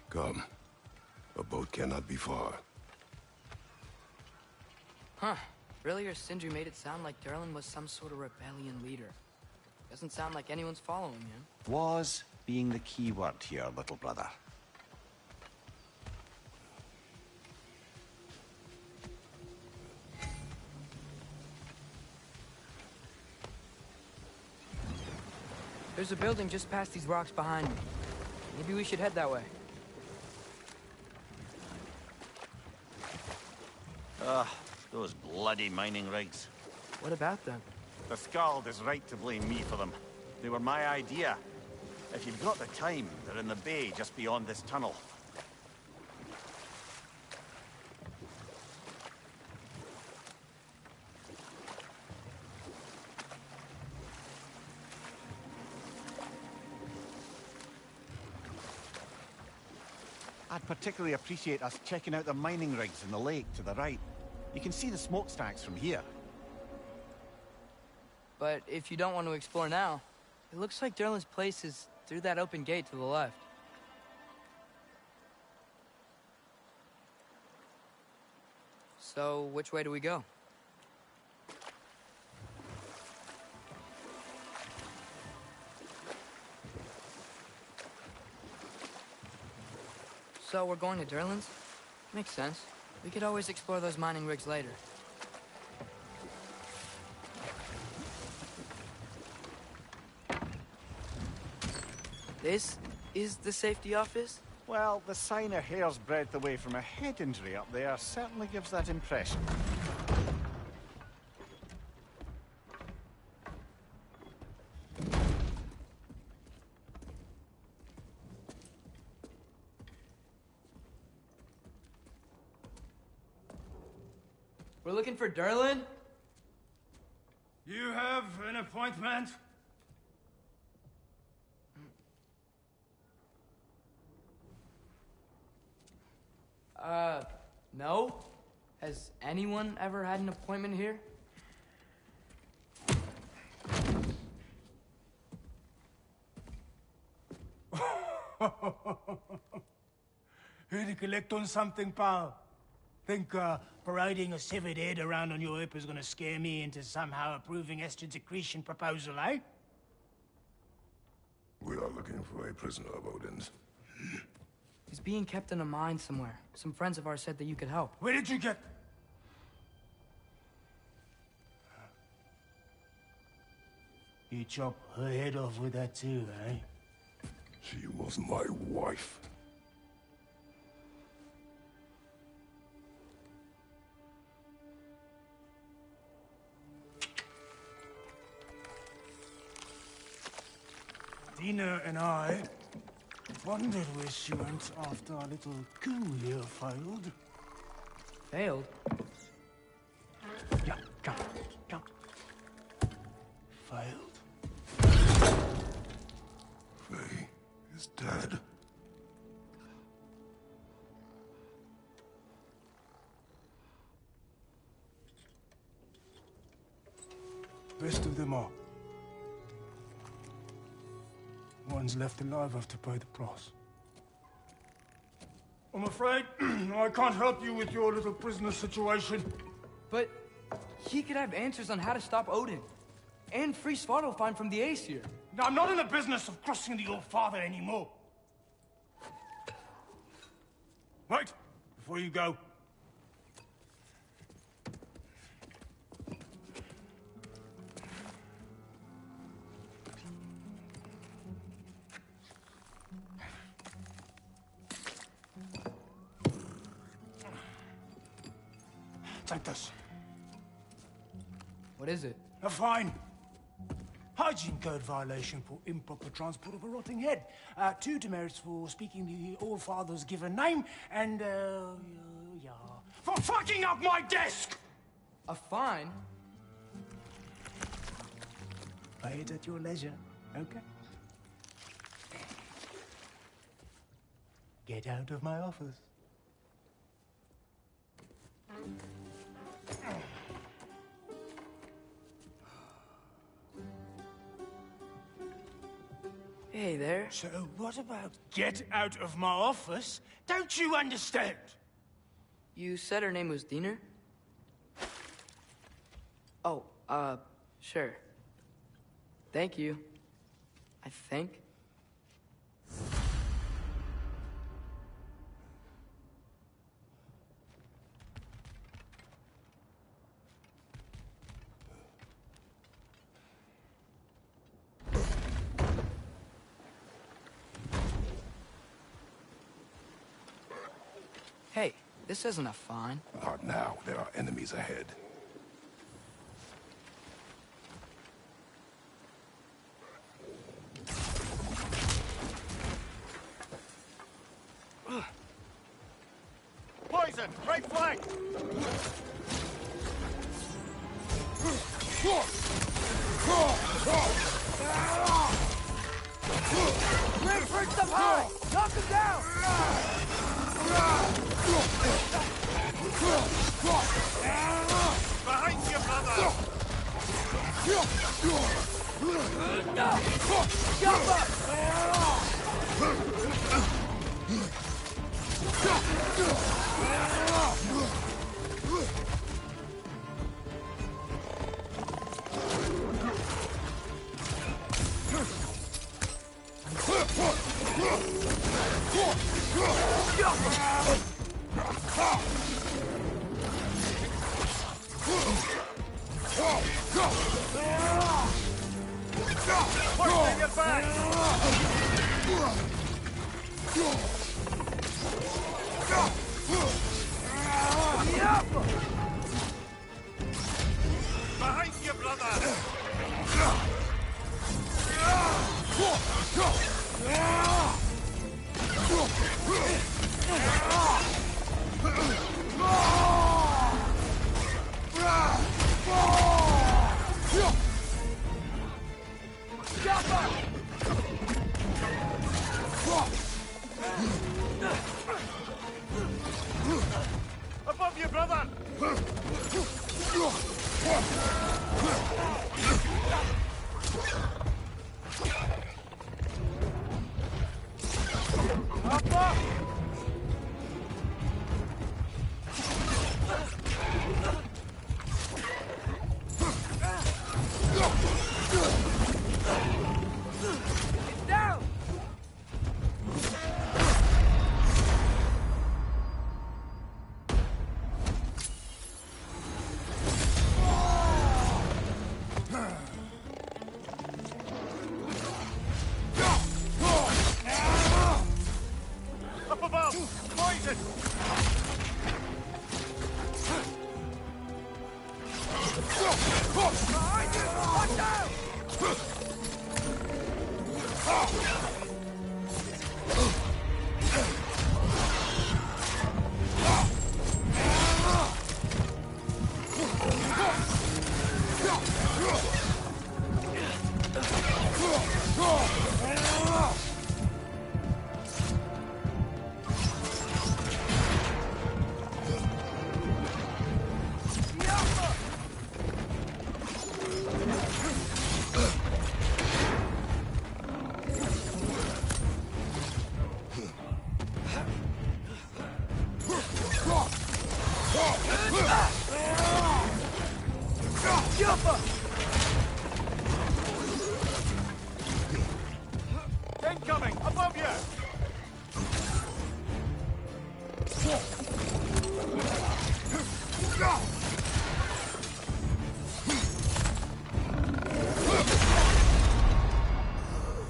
Speaker 7: Come. A boat cannot be far.
Speaker 5: Huh. Earlier, Sindri made it sound like Durlin was some sort of rebellion leader. Doesn't sound like anyone's following him.
Speaker 6: Was being the key word here, little brother.
Speaker 5: There's a building just past these rocks behind me. Maybe we should head that way.
Speaker 6: Those bloody mining rigs.
Speaker 5: What about them?
Speaker 6: The Skald is right to blame me for them. They were my idea. If you've got the time, they're in the bay just beyond this tunnel. I'd particularly appreciate us checking out the mining rigs in the lake to the right. You can see the smokestacks from here.
Speaker 5: But if you don't want to explore now, it looks like Durlin's place is through that open gate to the left. So, which way do we go? So, we're going to Durlin's? Makes sense. We could always explore those mining rigs later. This is the safety office?
Speaker 6: Well, the sign a hair's breadth away from a head injury up there certainly gives that impression.
Speaker 5: We're looking for Durlin?
Speaker 1: You have an appointment?
Speaker 5: No? Has anyone ever had an appointment here?
Speaker 1: Here to collect on something, pal? Think, parading a severed head around on your hip is gonna scare me into somehow approving Estrid's accretion proposal, eh?
Speaker 7: We are looking for a prisoner of Odin's.
Speaker 5: He's being kept in a mine somewhere. Some friends of ours said that you could help.
Speaker 1: Where did you get... You chop her head off with that too, eh?
Speaker 7: She was my wife.
Speaker 1: Dina and I wondered where she went after our little coup here failed.
Speaker 5: Failed?
Speaker 1: Yeah, jump, jump. Failed.
Speaker 7: Faye is dead.
Speaker 1: Rest of them are. One's left alive have to pay the price. I'm afraid I can't help you with your little prisoner situation.
Speaker 5: But he could have answers on how to stop Odin. And free Svartalfheim from the Aesir.
Speaker 1: Now, I'm not in the business of crossing the Old Father anymore. Wait, before you go. Take this.
Speaker 5: What is it?
Speaker 1: A fine. Hygiene code violation for improper transport of a rotting head. 2 demerits for speaking the All-Father's given name, and, yeah. For fucking up my desk!
Speaker 5: A fine?
Speaker 1: Pay it at your leisure, okay? Get out of my office.
Speaker 5: Hey there.
Speaker 1: So what about get out of my office? Don't you understand?
Speaker 5: You said her name was Diener? Oh, sure. Thank you. I think. Hey, this isn't a fine.
Speaker 7: Not now. There are enemies ahead.
Speaker 9: Poison! Right flank!
Speaker 5: Red perched up high! Knock him down!
Speaker 9: Behind you, brother!
Speaker 5: Jump up!
Speaker 9: Push your back! Behind you, brother! Above you, brother! Up!
Speaker 5: Down!
Speaker 9: Up above! Poison!
Speaker 5: Behind you! Watch out!
Speaker 6: Incoming! Above you!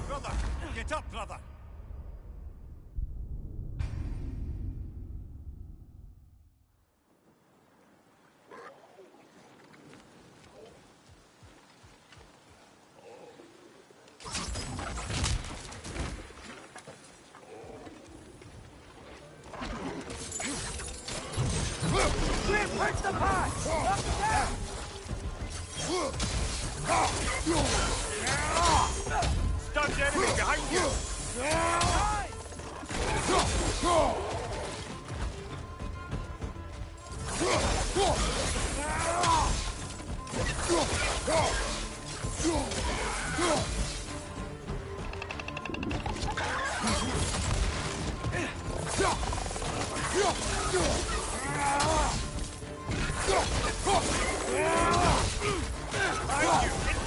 Speaker 6: Brother! Get up, brother!
Speaker 1: Breaks the pot! Knock it down!
Speaker 6: Stun the enemy behind you!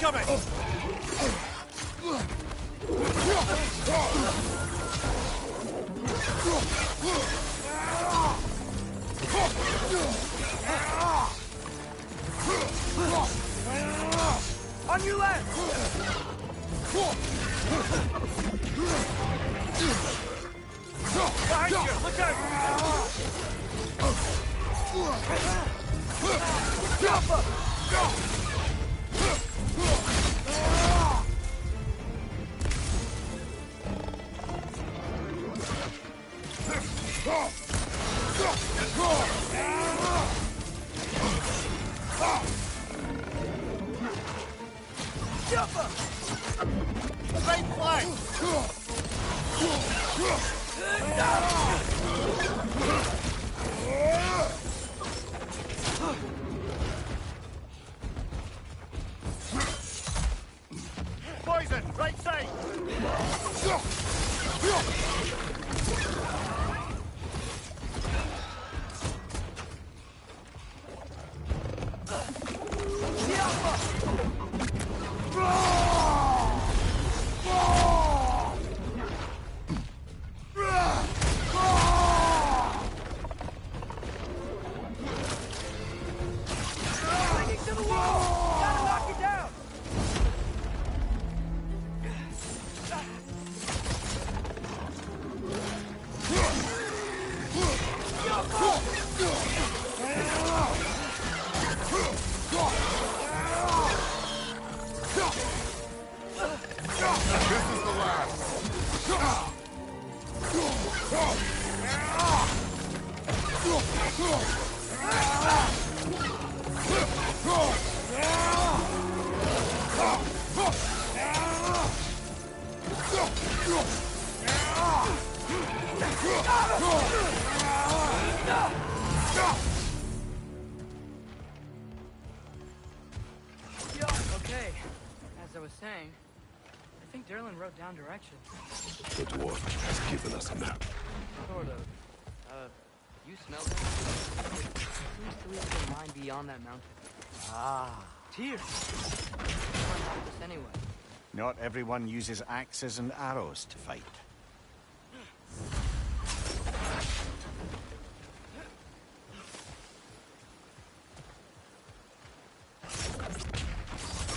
Speaker 6: Incoming!
Speaker 1: On your left!
Speaker 6: Behind you! Look out! Right flank! Poison! Right side!
Speaker 5: Okay, as I was saying, I think Durlin wrote down directions.
Speaker 7: The dwarf has given us a map.
Speaker 5: Sort of. You smell that? Seems to lead to a mine beyond that mountain.
Speaker 6: Ah.
Speaker 5: Tears! Everyone like this anyway.
Speaker 6: Not everyone uses axes and arrows to fight.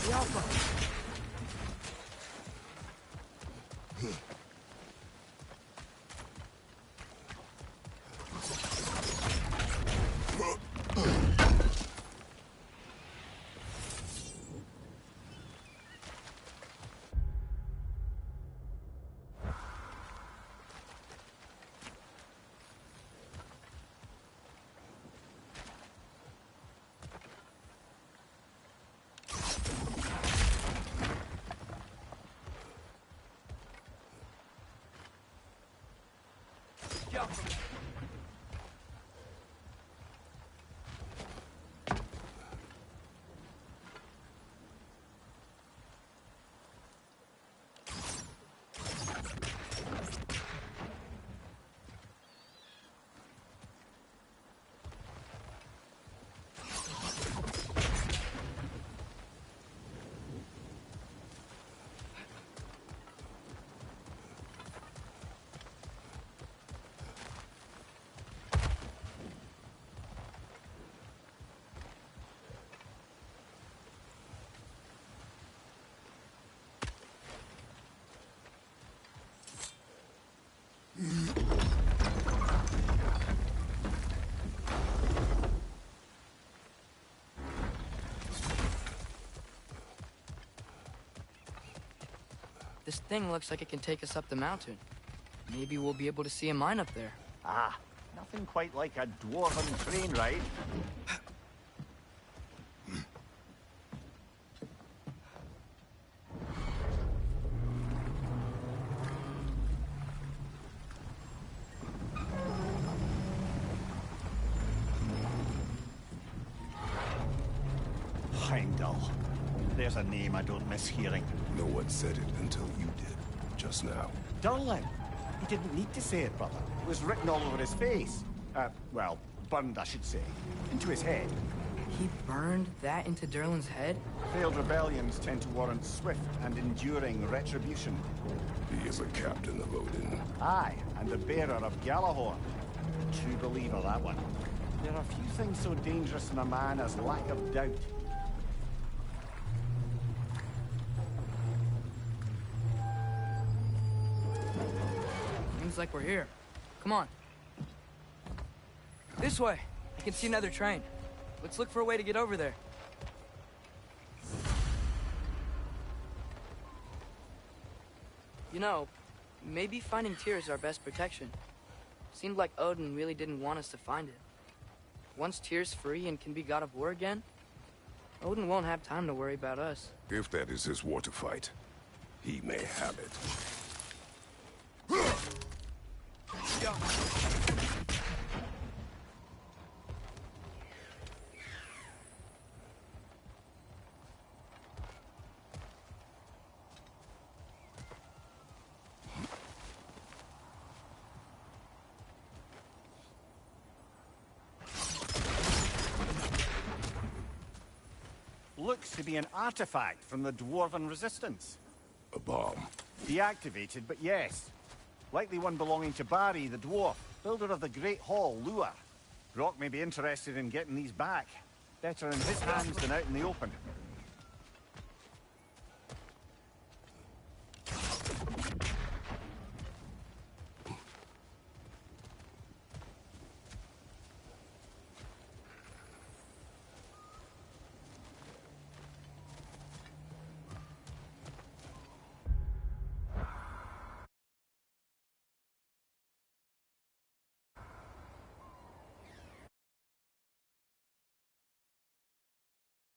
Speaker 5: The Alpha! This thing looks like it can take us up the mountain. Maybe we'll be able to see a mine up there.
Speaker 6: Ah, nothing quite like a dwarven train ride. Heimdall. There's a name I don't miss hearing.
Speaker 7: No one said it until you did, just now.
Speaker 6: Durlin. He didn't need to say it, brother. It was written all over his face. Well, burned, I should say. Into his head.
Speaker 5: He burned that into Durlin's head?
Speaker 6: Failed rebellions tend to warrant swift and enduring retribution.
Speaker 7: He is a captain of Odin.
Speaker 6: Aye, and the bearer of Galahorn. True believer, that one. There are few things so dangerous in a man as lack of doubt.
Speaker 5: Seems like we're here. Come on. This way. I can see another train. Let's look for a way to get over there. You know, maybe finding Tyr is our best protection. Seemed like Odin really didn't want us to find it. Once Tyr's free and can be god of war again, Odin won't have time to worry about us.
Speaker 7: If that is his war to fight, he may have it.
Speaker 6: Looks to be an artifact from the Dwarven resistance.
Speaker 7: A bomb.
Speaker 6: Deactivated, but yes. Likely one belonging to Barry, the dwarf, builder of the Great Hall, Lure. Brock may be interested in getting these back. Better in his hands than out in the open.